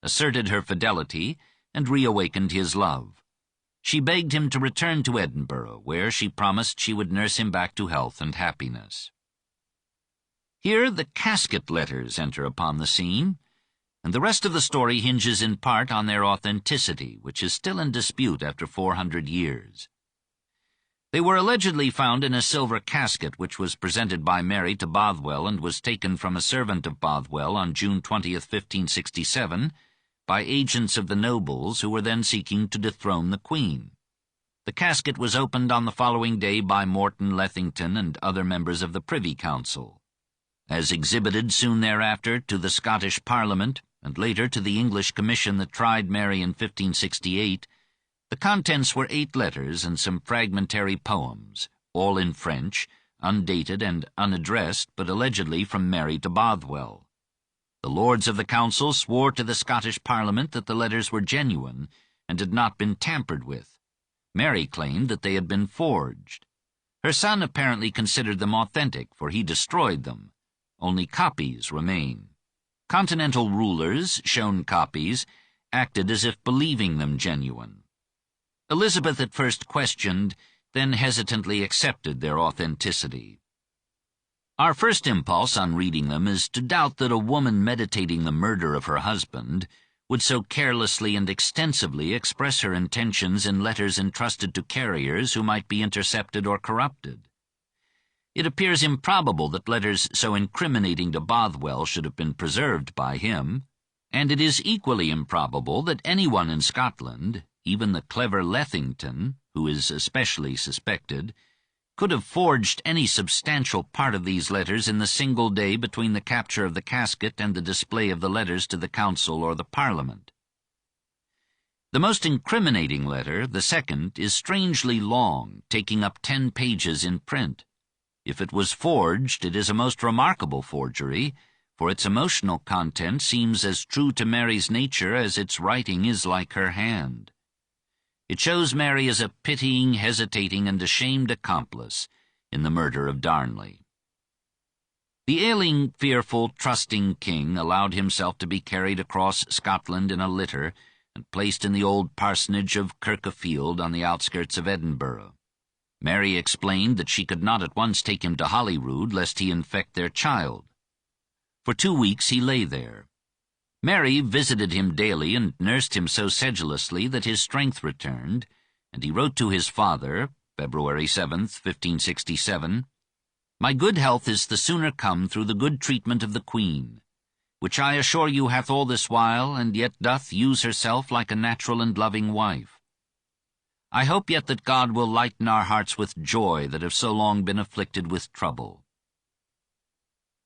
asserted her fidelity, and reawakened his love. She begged him to return to Edinburgh, where she promised she would nurse him back to health and happiness. Here the casket letters enter upon the scene, and the rest of the story hinges in part on their authenticity, which is still in dispute after 400 years. They were allegedly found in a silver casket which was presented by Mary to Bothwell and was taken from a servant of Bothwell on June 20, 1567, by agents of the nobles who were then seeking to dethrone the Queen. The casket was opened on the following day by Morton Lethington and other members of the Privy Council. As exhibited soon thereafter to the Scottish Parliament, and later to the English Commission that tried Mary in 1568, the contents were 8 letters and some fragmentary poems, all in French, undated and unaddressed, but allegedly from Mary to Bothwell. The Lords of the Council swore to the Scottish Parliament that the letters were genuine and had not been tampered with. Mary claimed that they had been forged. Her son apparently considered them authentic, for he destroyed them. Only copies remain. Continental rulers, shown copies, acted as if believing them genuine. Elizabeth at first questioned, then hesitantly accepted their authenticity. Our first impulse on reading them is to doubt that a woman meditating the murder of her husband would so carelessly and extensively express her intentions in letters entrusted to carriers who might be intercepted or corrupted. It appears improbable that letters so incriminating to Bothwell should have been preserved by him, and it is equally improbable that anyone in Scotland, even the clever Lethington, who is especially suspected, could have forged any substantial part of these letters in the single day between the capture of the casket and the display of the letters to the Council or the Parliament. The most incriminating letter, the second, is strangely long, taking up 10 pages in print. If it was forged, it is a most remarkable forgery, for its emotional content seems as true to Mary's nature as its writing is like her hand. It shows Mary as a pitying, hesitating, and ashamed accomplice in the murder of Darnley. The ailing, fearful, trusting king allowed himself to be carried across Scotland in a litter and placed in the old parsonage of Kirkafield on the outskirts of Edinburgh. Mary explained that she could not at once take him to Holyrood lest he infect their child. For 2 weeks he lay there. Mary visited him daily and nursed him so sedulously that his strength returned, and he wrote to his father, February 7, 1567, "My good health is the sooner come through the good treatment of the Queen, which I assure you hath all this while, and yet doth use herself like a natural and loving wife. I hope yet that God will lighten our hearts with joy that have so long been afflicted with trouble."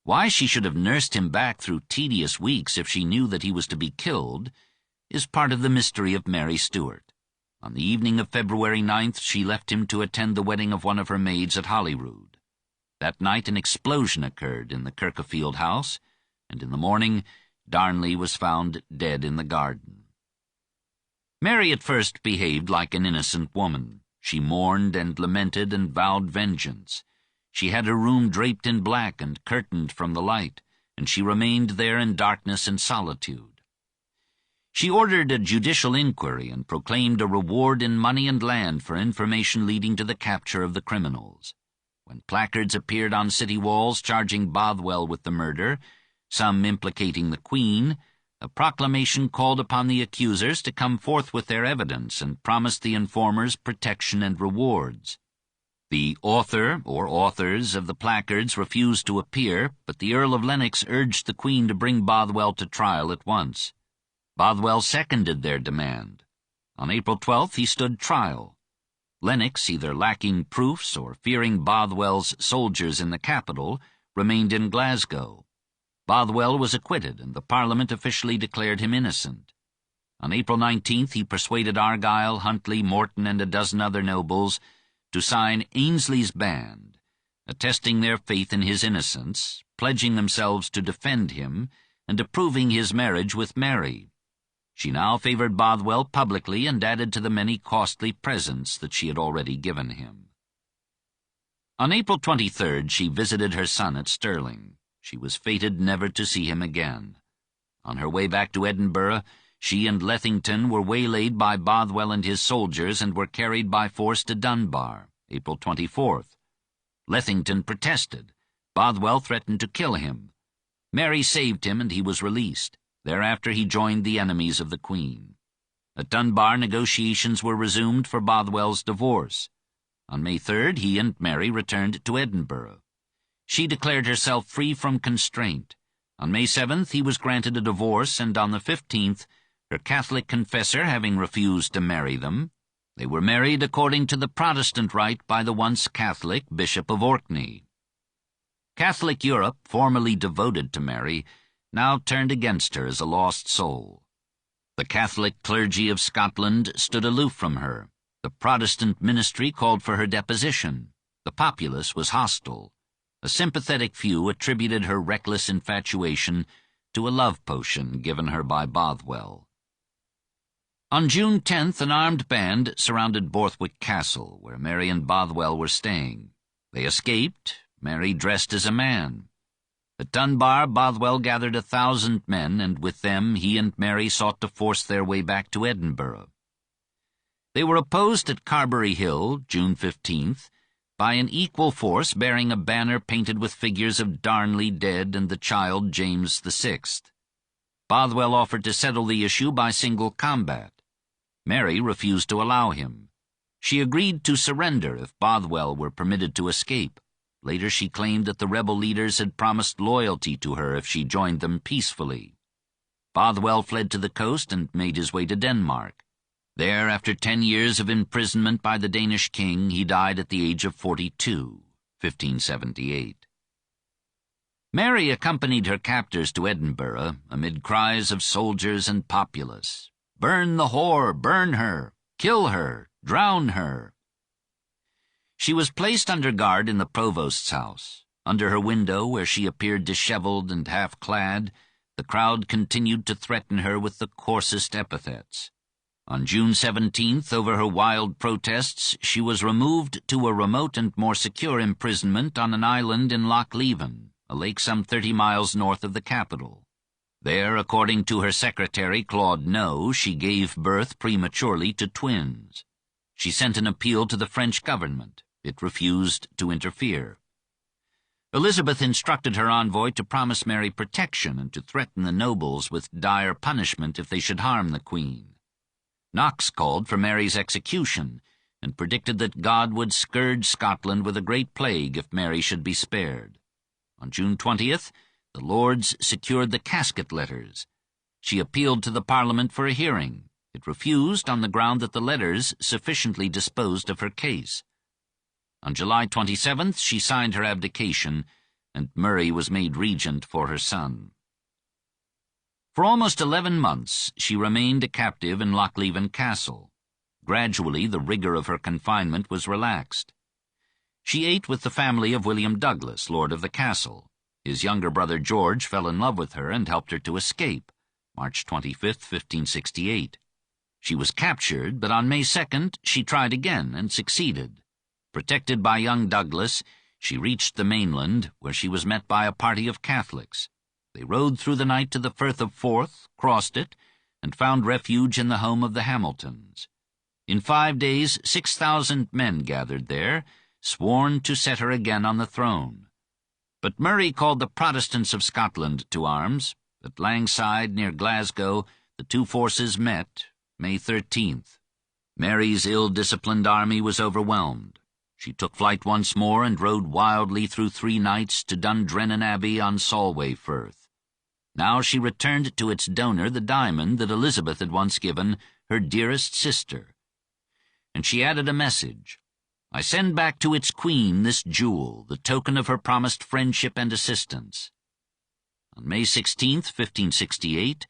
Why she should have nursed him back through tedious weeks if she knew that he was to be killed is part of the mystery of Mary Stuart. On the evening of February 9th, she left him to attend the wedding of one of her maids at Holyrood. That night an explosion occurred in the Kirkafield house, and in the morning Darnley was found dead in the garden. Mary at first behaved like an innocent woman. She mourned and lamented and vowed vengeance. She had her room draped in black and curtained from the light, and she remained there in darkness and solitude. She ordered a judicial inquiry and proclaimed a reward in money and land for information leading to the capture of the criminals. When placards appeared on city walls charging Bothwell with the murder, some implicating the Queen, a proclamation called upon the accusers to come forth with their evidence and promised the informers protection and rewards. The author or authors of the placards refused to appear, but the Earl of Lennox urged the Queen to bring Bothwell to trial at once. Bothwell seconded their demand. On April 12th he stood trial. Lennox, either lacking proofs or fearing Bothwell's soldiers in the capital, remained in Glasgow. Bothwell was acquitted, and the Parliament officially declared him innocent. On April 19th he persuaded Argyle, Huntly, Morton, and a dozen other nobles to sign Ainsley's band, attesting their faith in his innocence, pledging themselves to defend him, and approving his marriage with Mary. She now favored Bothwell publicly and added to the many costly presents that she had already given him. On April 23rd, she visited her son at Stirling. She was fated never to see him again. On her way back to Edinburgh, she and Lethington were waylaid by Bothwell and his soldiers and were carried by force to Dunbar, April 24th. Lethington protested. Bothwell threatened to kill him. Mary saved him and he was released. Thereafter he joined the enemies of the Queen. At Dunbar, negotiations were resumed for Bothwell's divorce. On May 3rd, he and Mary returned to Edinburgh. She declared herself free from constraint. On May 7th, he was granted a divorce, and on the 15th, her Catholic confessor having refused to marry them, they were married according to the Protestant rite by the once Catholic Bishop of Orkney. Catholic Europe, formerly devoted to Mary, now turned against her as a lost soul. The Catholic clergy of Scotland stood aloof from her. The Protestant ministry called for her deposition. The populace was hostile. A sympathetic few attributed her reckless infatuation to a love potion given her by Bothwell. On June 10th, an armed band surrounded Borthwick Castle, where Mary and Bothwell were staying. They escaped, Mary dressed as a man. At Dunbar, Bothwell gathered 1,000 men, and with them he and Mary sought to force their way back to Edinburgh. They were opposed at Carbery Hill, June 15th, by an equal force bearing a banner painted with figures of Darnley dead and the child James VI. Bothwell offered to settle the issue by single combat. Mary refused to allow him. She agreed to surrender if Bothwell were permitted to escape. Later she claimed that the rebel leaders had promised loyalty to her if she joined them peacefully. Bothwell fled to the coast and made his way to Denmark. There, after 10 years of imprisonment by the Danish king, he died at the age of 42, 1578. Mary accompanied her captors to Edinburgh amid cries of soldiers and populace. "Burn the whore! Burn her! Kill her! Drown her!" She was placed under guard in the provost's house. Under her window, where she appeared disheveled and half-clad, the crowd continued to threaten her with the coarsest epithets. On June 17th, over her wild protests, she was removed to a remote and more secure imprisonment on an island in Loch Leven, a lake some 30 miles north of the capital. There, according to her secretary, Claude No, she gave birth prematurely to twins. She sent an appeal to the French government. It refused to interfere. Elizabeth instructed her envoy to promise Mary protection and to threaten the nobles with dire punishment if they should harm the Queen. Knox called for Mary's execution and predicted that God would scourge Scotland with a great plague if Mary should be spared. On June 20th, the Lords secured the casket letters. She appealed to the Parliament for a hearing. It refused on the ground that the letters sufficiently disposed of her case. On July 27th, she signed her abdication, and Murray was made regent for her son. For almost 11 months, she remained a captive in Loch Leven Castle. Gradually, the rigor of her confinement was relaxed. She ate with the family of William Douglas, Lord of the Castle. His younger brother George fell in love with her and helped her to escape, March 25, 1568. She was captured, but on May 2nd she tried again and succeeded. Protected by young Douglas, she reached the mainland, where she was met by a party of Catholics. They rode through the night to the Firth of Forth, crossed it, and found refuge in the home of the Hamiltons. In 5 days, 6,000 men gathered there, sworn to set her again on the throne. But Murray called the Protestants of Scotland to arms. At Langside, near Glasgow, the two forces met, May 13th. Mary's ill-disciplined army was overwhelmed. She took flight once more and rode wildly through 3 nights to Dundrennan Abbey on Solway Firth. Now she returned to its donor the diamond that Elizabeth had once given her dearest sister. And she added a message. "I send back to its queen this jewel, the token of her promised friendship and assistance." On May 16th, 1568,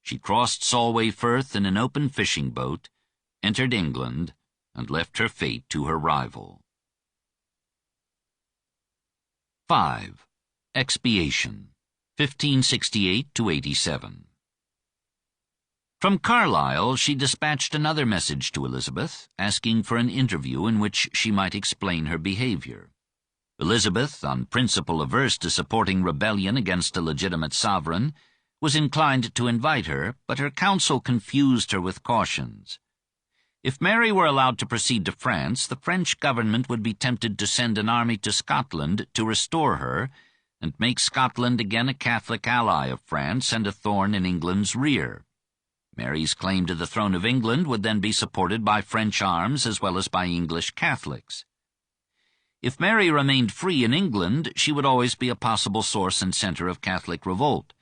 she crossed Solway Firth in an open fishing boat, entered England, and left her fate to her rival. 5. Expiation, 1568 to 87. From Carlisle she dispatched another message to Elizabeth, asking for an interview in which she might explain her behavior. Elizabeth, on principle averse to supporting rebellion against a legitimate sovereign, was inclined to invite her, but her counsel confused her with cautions. If Mary were allowed to proceed to France, the French government would be tempted to send an army to Scotland to restore her, and make Scotland again a Catholic ally of France and a thorn in England's rear. Mary's claim to the throne of England would then be supported by French arms as well as by English Catholics. If Mary remained free in England, she would always be a possible source and center of Catholic revolt,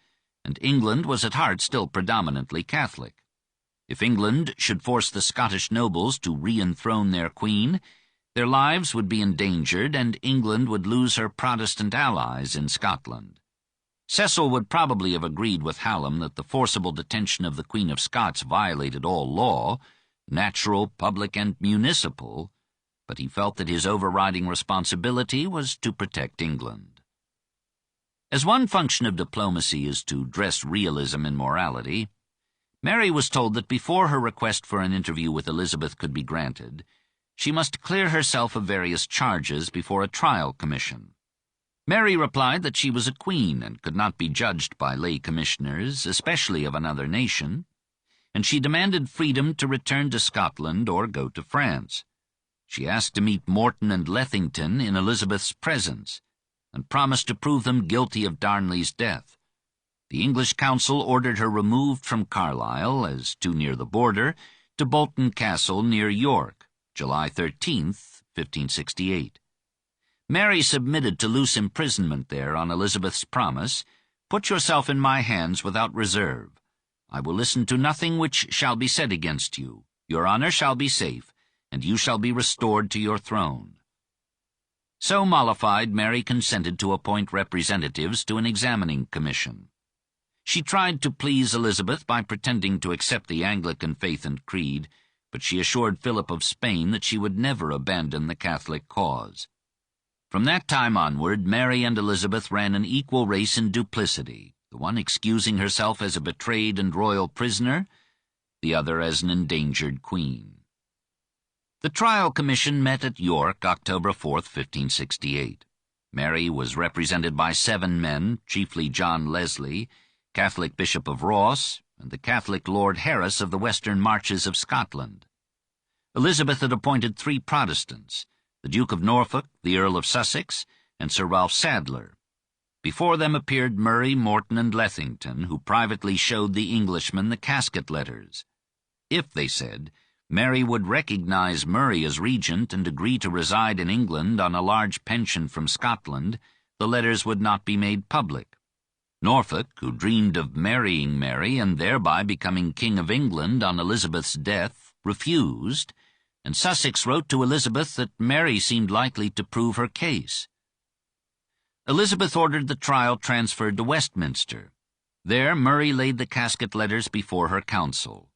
and England was at heart still predominantly Catholic. If England should force the Scottish nobles to re-enthrone their queen, their lives would be endangered and England would lose her Protestant allies in Scotland. Cecil would probably have agreed with Hallam that the forcible detention of the Queen of Scots violated all law, natural, public, and municipal, but he felt that his overriding responsibility was to protect England. As one function of diplomacy is to dress realism in morality, Mary was told that before her request for an interview with Elizabeth could be granted, she must clear herself of various charges before a trial commission. Mary replied that she was a queen and could not be judged by lay commissioners, especially of another nation, and she demanded freedom to return to Scotland or go to France. She asked to meet Morton and Lethington in Elizabeth's presence, and promised to prove them guilty of Darnley's death. The English council ordered her removed from Carlisle, as too near the border, to Bolton Castle near York, July 13th, 1568. Mary submitted to loose imprisonment there on Elizabeth's promise, "Put yourself in my hands without reserve. I will listen to nothing which shall be said against you. Your honor shall be safe, and you shall be restored to your throne." So mollified, Mary consented to appoint representatives to an examining commission. She tried to please Elizabeth by pretending to accept the Anglican faith and creed, but she assured Philip of Spain that she would never abandon the Catholic cause. From that time onward, Mary and Elizabeth ran an equal race in duplicity, the one excusing herself as a betrayed and royal prisoner, the other as an endangered queen. The trial commission met at York, October 4th, 1568. Mary was represented by 7 men, chiefly John Leslie, Catholic Bishop of Ross, and the Catholic Lord Harris of the Western Marches of Scotland. Elizabeth had appointed 3 Protestants, the Duke of Norfolk, the Earl of Sussex, and Sir Ralph Sadler. Before them appeared Murray, Morton, and Lethington, who privately showed the Englishmen the casket letters. If, they said, Mary would recognize Murray as regent and agree to reside in England on a large pension from Scotland, the letters would not be made public. Norfolk, who dreamed of marrying Mary and thereby becoming King of England on Elizabeth's death, refused, and Sussex wrote to Elizabeth that Mary seemed likely to prove her case. Elizabeth ordered the trial transferred to Westminster. There Murray laid the casket letters before her council.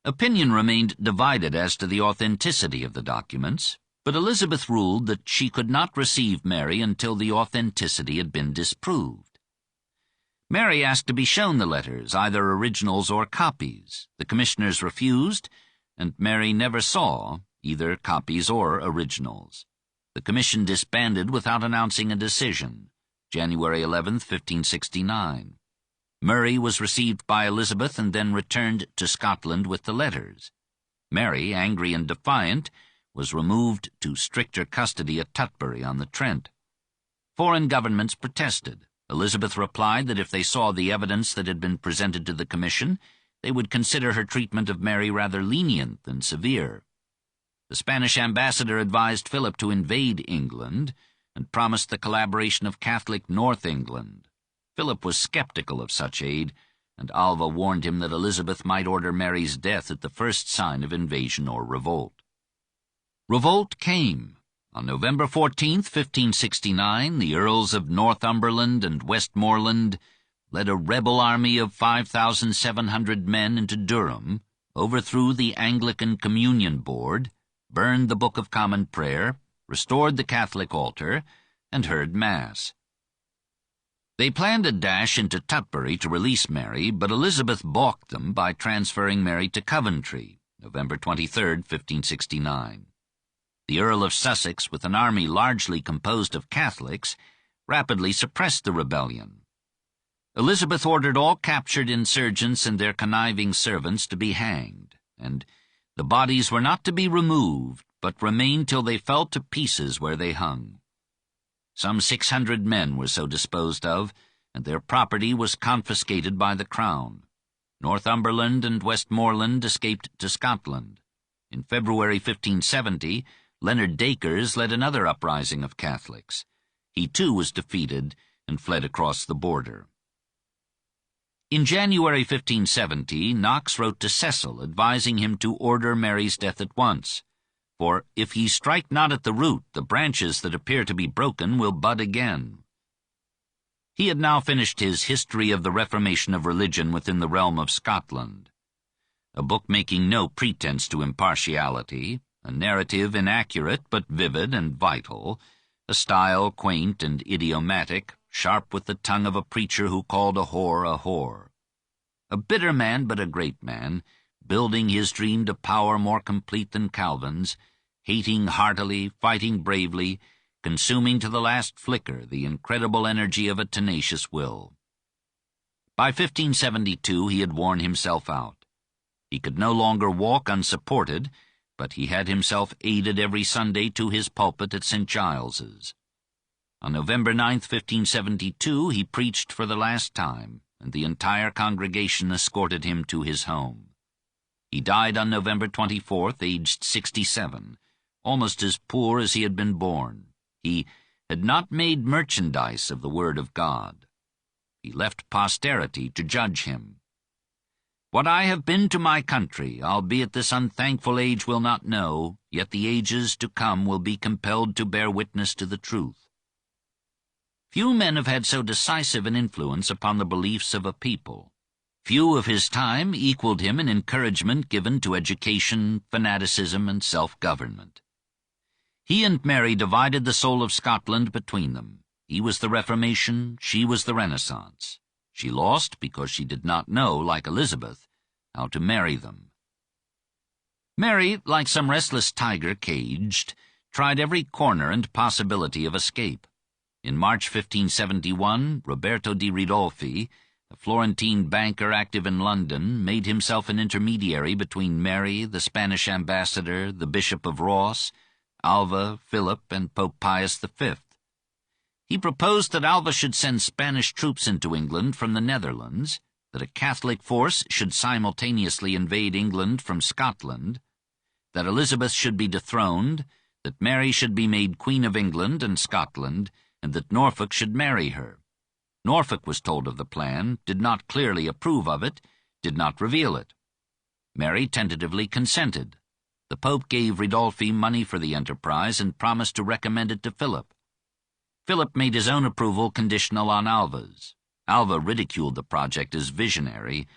Opinion remained divided as to the authenticity of the documents, but Elizabeth ruled that she could not receive Mary until the authenticity had been disproved. Mary asked to be shown the letters, either originals or copies. The commissioners refused, and Mary never saw either copies or originals. The commission disbanded without announcing a decision, January 11th, 1569. Murray was received by Elizabeth and then returned to Scotland with the letters. Mary, angry and defiant, was removed to stricter custody at Tutbury on the Trent. Foreign governments protested. Elizabeth replied that if they saw the evidence that had been presented to the commission, they would consider her treatment of Mary rather lenient than severe. The Spanish ambassador advised Philip to invade England and promised the collaboration of Catholic North England. Philip was skeptical of such aid, and Alva warned him that Elizabeth might order Mary's death at the first sign of invasion or revolt. Revolt came. On November 14th, 1569, the Earls of Northumberland and Westmoreland led a rebel army of 5,700 men into Durham, overthrew the Anglican Communion Board, burned the Book of Common Prayer, restored the Catholic altar, and heard Mass. They planned a dash into Tutbury to release Mary, but Elizabeth balked them by transferring Mary to Coventry, November 23, 1569. The Earl of Sussex, with an army largely composed of Catholics, rapidly suppressed the rebellion. Elizabeth ordered all captured insurgents and their conniving servants to be hanged, and the bodies were not to be removed, but remained till they fell to pieces where they hung. Some 600 men were so disposed of, and their property was confiscated by the Crown. Northumberland and Westmoreland escaped to Scotland. In February 1570, Leonard Dacres led another uprising of Catholics. He too was defeated and fled across the border. In January 1570, Knox wrote to Cecil advising him to order Mary's death at once, for if he strike not at the root, the branches that appear to be broken will bud again. He had now finished his History of the Reformation of Religion within the realm of Scotland, a book making no pretense to impartiality, a narrative inaccurate but vivid and vital, a style quaint and idiomatic, sharp with the tongue of a preacher who called a whore. A bitter man but a great man, building his dream to power more complete than Calvin's, hating heartily, fighting bravely, consuming to the last flicker the incredible energy of a tenacious will. By 1572 he had worn himself out. He could no longer walk unsupported, but he had himself aided every Sunday to his pulpit at St. Giles's. On November 9, 1572, he preached for the last time, and the entire congregation escorted him to his home. He died on November 24th, aged 67, almost as poor as he had been born. He had not made merchandise of the Word of God. He left posterity to judge him. What I have been to my country, albeit this unthankful age will not know, yet the ages to come will be compelled to bear witness to the truth. Few men have had so decisive an influence upon the beliefs of a people. Few of his time equaled him in encouragement given to education, fanaticism, and self-government. He and Mary divided the soul of Scotland between them. He was the Reformation, she was the Renaissance. She lost because she did not know, like Elizabeth, how to marry them. Mary, like some restless tiger caged, tried every corner and possibility of escape. In March 1571, Roberto di Ridolfi, a Florentine banker active in London, made himself an intermediary between Mary, the Spanish ambassador, the Bishop of Ross, Alva, Philip, and Pope Pius V. He proposed that Alva should send Spanish troops into England from the Netherlands, that a Catholic force should simultaneously invade England from Scotland, that Elizabeth should be dethroned, that Mary should be made Queen of England and Scotland, and that Norfolk should marry her. Norfolk was told of the plan, did not clearly approve of it, did not reveal it. Mary tentatively consented. The Pope gave Ridolfi money for the enterprise and promised to recommend it to Philip. Philip made his own approval conditional on Alva's. Alva ridiculed the project as visionary,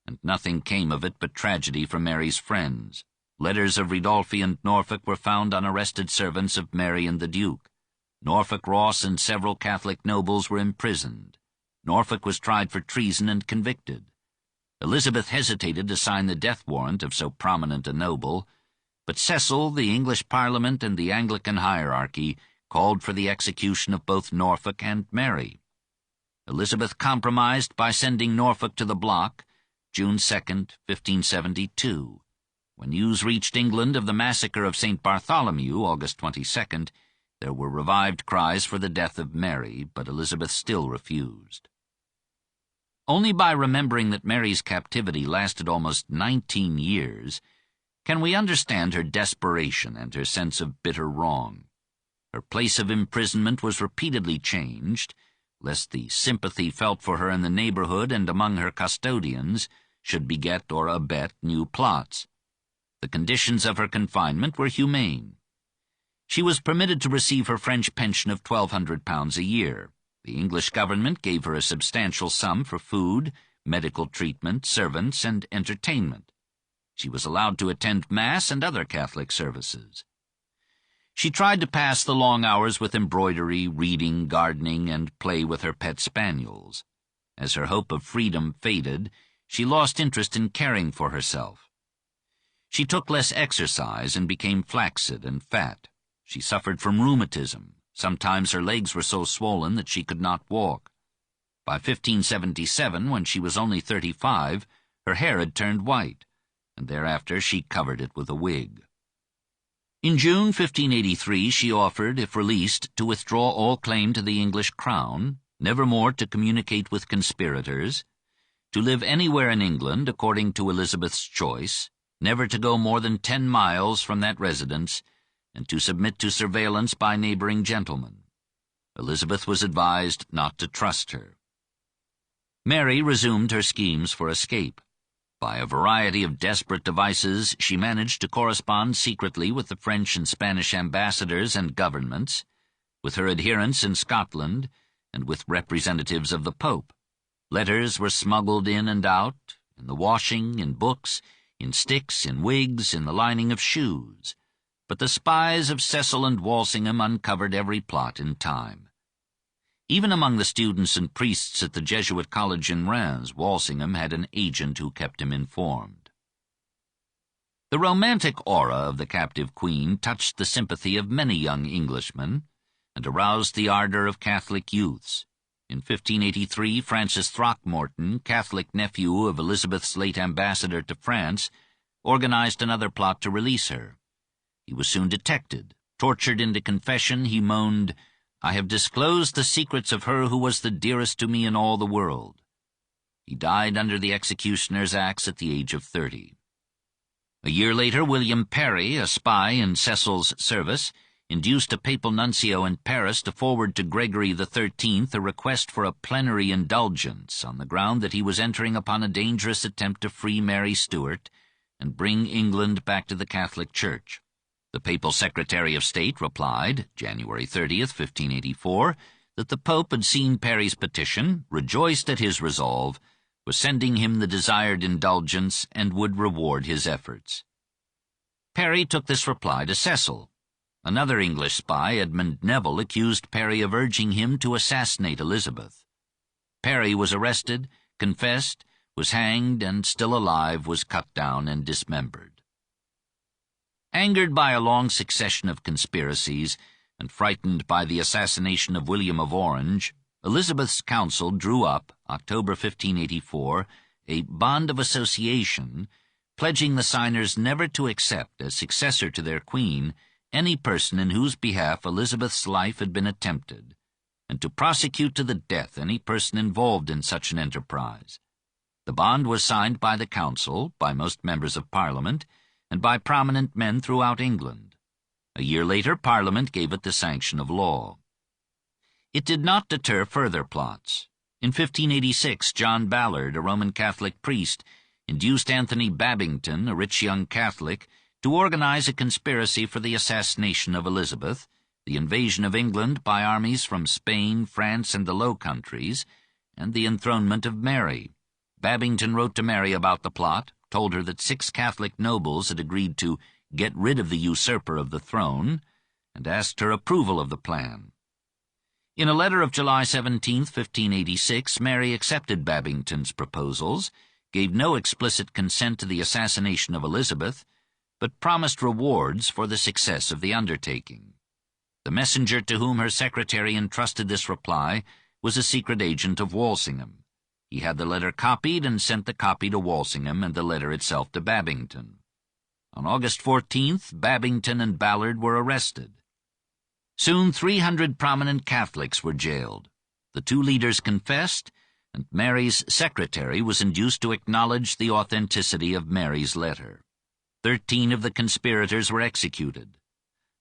and nothing came of it but tragedy for Mary's friends. Letters of Ridolfi and Norfolk were found on arrested servants of Mary and the Duke. Norfolk, Ross, and several Catholic nobles were imprisoned. Norfolk was tried for treason and convicted. Elizabeth hesitated to sign the death warrant of so prominent a noble, but Cecil, the English Parliament, and the Anglican hierarchy called for the execution of both Norfolk and Mary. Elizabeth compromised by sending Norfolk to the block, June 2, 1572. When news reached England of the massacre of St. Bartholomew, August 22nd, there were revived cries for the death of Mary, but Elizabeth still refused. Only by remembering that Mary's captivity lasted almost 19 years can we understand her desperation and her sense of bitter wrong. Her place of imprisonment was repeatedly changed, lest the sympathy felt for her in the neighborhood and among her custodians should beget or abet new plots. The conditions of her confinement were humane. She was permitted to receive her French pension of £1,200 a year. The English government gave her a substantial sum for food, medical treatment, servants, and entertainment. She was allowed to attend Mass and other Catholic services. She tried to pass the long hours with embroidery, reading, gardening, and play with her pet spaniels. As her hope of freedom faded, she lost interest in caring for herself. She took less exercise and became flaccid and fat. She suffered from rheumatism. Sometimes her legs were so swollen that she could not walk. By 1577, when she was only 35, her hair had turned white, and thereafter she covered it with a wig. In June 1583 she offered, if released, to withdraw all claim to the English crown, never more to communicate with conspirators, to live anywhere in England according to Elizabeth's choice, never to go more than 10 miles from that residence, and to submit to surveillance by neighboring gentlemen. Elizabeth was advised not to trust her. Mary resumed her schemes for escape. By a variety of desperate devices, she managed to correspond secretly with the French and Spanish ambassadors and governments, with her adherents in Scotland, and with representatives of the Pope. Letters were smuggled in and out, in the washing, in books, in sticks, in wigs, in the lining of shoes. But the spies of Cecil and Walsingham uncovered every plot in time. Even among the students and priests at the Jesuit college in Reims, Walsingham had an agent who kept him informed. The romantic aura of the captive queen touched the sympathy of many young Englishmen and aroused the ardor of Catholic youths. In 1583, Francis Throckmorton, Catholic nephew of Elizabeth's late ambassador to France, organized another plot to release her. He was soon detected. Tortured into confession, he moaned, "I have disclosed the secrets of her who was the dearest to me in all the world." He died under the executioner's axe at the age of 30. A year later, William Parry, a spy in Cecil's service, induced a papal nuncio in Paris to forward to Gregory XIII a request for a plenary indulgence on the ground that he was entering upon a dangerous attempt to free Mary Stuart and bring England back to the Catholic Church. The papal Secretary of State replied, January 30th, 1584, that the Pope had seen Parry's petition, rejoiced at his resolve, was sending him the desired indulgence, and would reward his efforts. Parry took this reply to Cecil. Another English spy, Edmund Neville, accused Parry of urging him to assassinate Elizabeth. Parry was arrested, confessed, was hanged, and, still alive, was cut down and dismembered. Angered by a long succession of conspiracies, and frightened by the assassination of William of Orange, Elizabeth's council drew up, October 1584, a bond of association, pledging the signers never to accept as successor to their queen any person in whose behalf Elizabeth's life had been attempted, and to prosecute to the death any person involved in such an enterprise. The bond was signed by the council, by most members of Parliament, and by prominent men throughout England. A year later, Parliament gave it the sanction of law. It did not deter further plots. In 1586, John Ballard, a Roman Catholic priest, induced Anthony Babington, a rich young Catholic, to organize a conspiracy for the assassination of Elizabeth, the invasion of England by armies from Spain, France, and the Low Countries, and the enthronement of Mary. Babington wrote to Mary about the plot, told her that 6 Catholic nobles had agreed to get rid of the usurper of the throne, and asked her approval of the plan. In a letter of July 17, 1586, Mary accepted Babington's proposals, gave no explicit consent to the assassination of Elizabeth, but promised rewards for the success of the undertaking. The messenger to whom her secretary entrusted this reply was a secret agent of Walsingham. He had the letter copied and sent the copy to Walsingham and the letter itself to Babington. On August 14th, Babington and Ballard were arrested. Soon 300 prominent Catholics were jailed. The 2 leaders confessed, and Mary's secretary was induced to acknowledge the authenticity of Mary's letter. 13 of the conspirators were executed.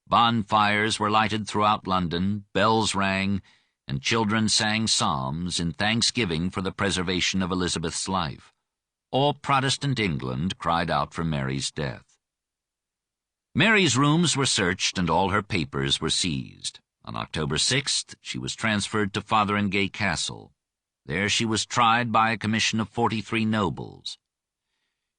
Bonfires were lighted throughout London, bells rang, and children sang psalms in thanksgiving for the preservation of Elizabeth's life. All Protestant England cried out for Mary's death. Mary's rooms were searched and all her papers were seized. On October 6th, she was transferred to Fotheringay Castle. There she was tried by a commission of 43 nobles.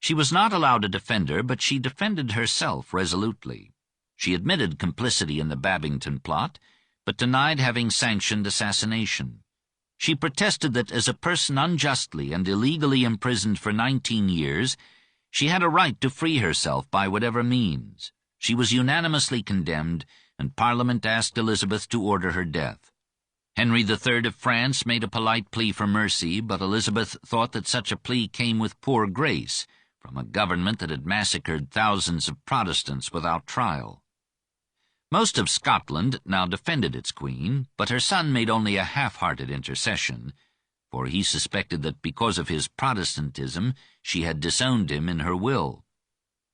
She was not allowed a defender, but she defended herself resolutely. She admitted complicity in the Babington plot, but denied having sanctioned assassination. She protested that as a person unjustly and illegally imprisoned for 19 years, she had a right to free herself by whatever means. She was unanimously condemned, and Parliament asked Elizabeth to order her death. Henry III of France made a polite plea for mercy, but Elizabeth thought that such a plea came with poor grace from a government that had massacred thousands of Protestants without trial. Most of Scotland now defended its queen, but her son made only a half-hearted intercession, for he suspected that because of his Protestantism she had disowned him in her will.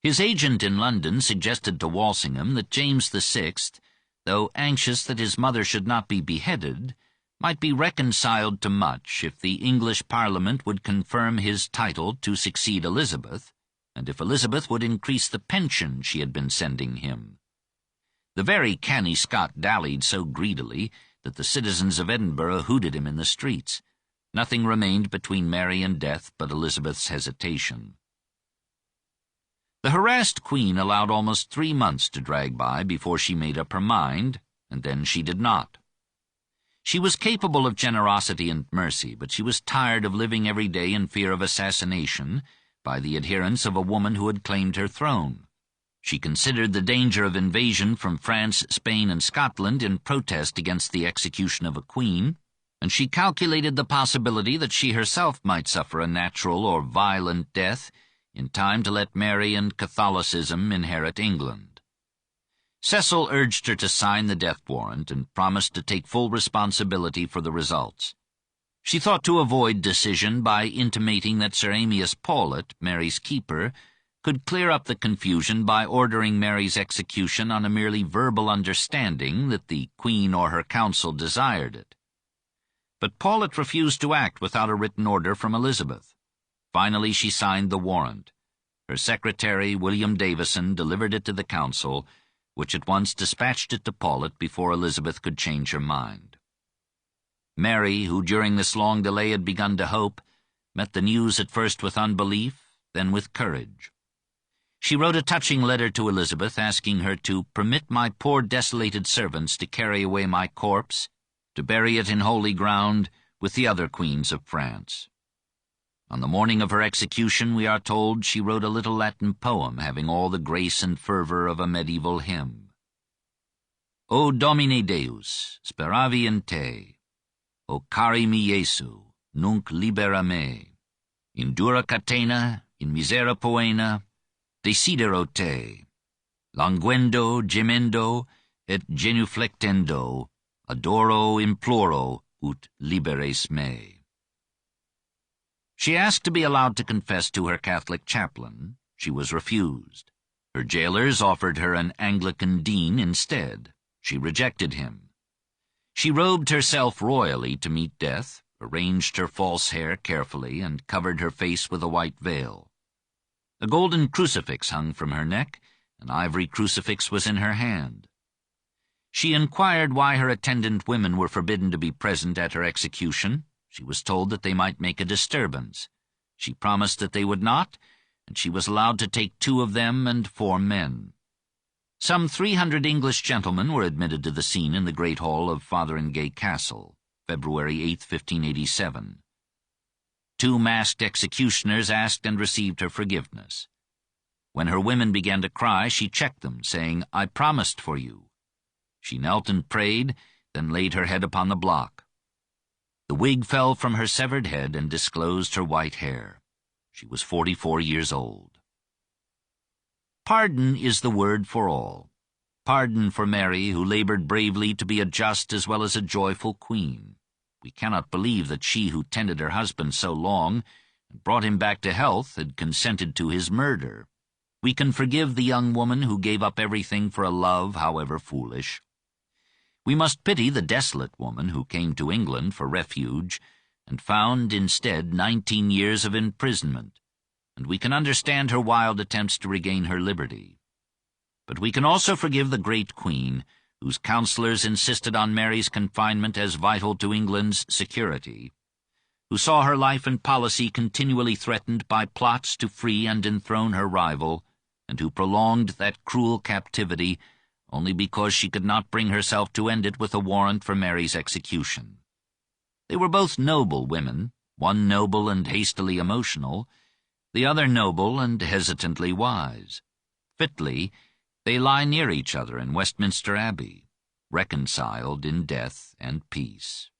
His agent in London suggested to Walsingham that James VI, though anxious that his mother should not be beheaded, might be reconciled to much if the English Parliament would confirm his title to succeed Elizabeth, and if Elizabeth would increase the pension she had been sending him. The very canny Scot dallied so greedily that the citizens of Edinburgh hooted him in the streets. Nothing remained between Mary and death but Elizabeth's hesitation. The harassed queen allowed almost 3 months to drag by before she made up her mind, and then she did not. She was capable of generosity and mercy, but she was tired of living every day in fear of assassination by the adherents of a woman who had claimed her throne. She considered the danger of invasion from France, Spain, and Scotland in protest against the execution of a queen, and she calculated the possibility that she herself might suffer a natural or violent death in time to let Mary and Catholicism inherit England. Cecil urged her to sign the death warrant and promised to take full responsibility for the results. She thought to avoid decision by intimating that Sir Amias Paulet, Mary's keeper, could clear up the confusion by ordering Mary's execution on a merely verbal understanding that the Queen or her council desired it. But Paulet refused to act without a written order from Elizabeth. Finally she signed the warrant. Her secretary, William Davison, delivered it to the council, which at once dispatched it to Paulet before Elizabeth could change her mind. Mary, who during this long delay had begun to hope, met the news at first with unbelief, then with courage. She wrote a touching letter to Elizabeth asking her to permit my poor desolated servants to carry away my corpse, to bury it in holy ground with the other queens of France. On the morning of her execution, we are told, she wrote a little Latin poem having all the grace and fervor of a medieval hymn. O Domine Deus, speravi in te. O cari mi Iesu, nunc libera me. In dura catena, in misera poena, desidero te, languendo, gemendo, et genuflectendo, adoro, imploro, ut liberes me. She asked to be allowed to confess to her Catholic chaplain. She was refused. Her jailers offered her an Anglican dean instead. She rejected him. She robed herself royally to meet death, arranged her false hair carefully, and covered her face with a white veil. A golden crucifix hung from her neck, an ivory crucifix was in her hand. She inquired why her attendant women were forbidden to be present at her execution. She was told that they might make a disturbance. She promised that they would not, and she was allowed to take 2 of them and 4 men. Some 300 English gentlemen were admitted to the scene in the great hall of Fotheringay Castle, February 8, 1587. 2 masked executioners asked and received her forgiveness. When her women began to cry, she checked them, saying, "I promised for you." She knelt and prayed, then laid her head upon the block. The wig fell from her severed head and disclosed her white hair. She was 44 years old. Pardon is the word for all. Pardon for Mary, who labored bravely to be a just as well as a joyful queen. We cannot believe that she who tended her husband so long and brought him back to health had consented to his murder. We can forgive the young woman who gave up everything for a love, however foolish. We must pity the desolate woman who came to England for refuge and found instead 19 years of imprisonment, and we can understand her wild attempts to regain her liberty. But we can also forgive the great queen, whose counselors insisted on Mary's confinement as vital to England's security. who saw her life and policy continually threatened by plots to free and enthrone her rival, and who prolonged that cruel captivity only because she could not bring herself to end it with a warrant for Mary's execution. They were both noble women, one noble and hastily emotional, the other noble and hesitantly wise. Fitly, they lie near each other in Westminster Abbey, reconciled in death and peace.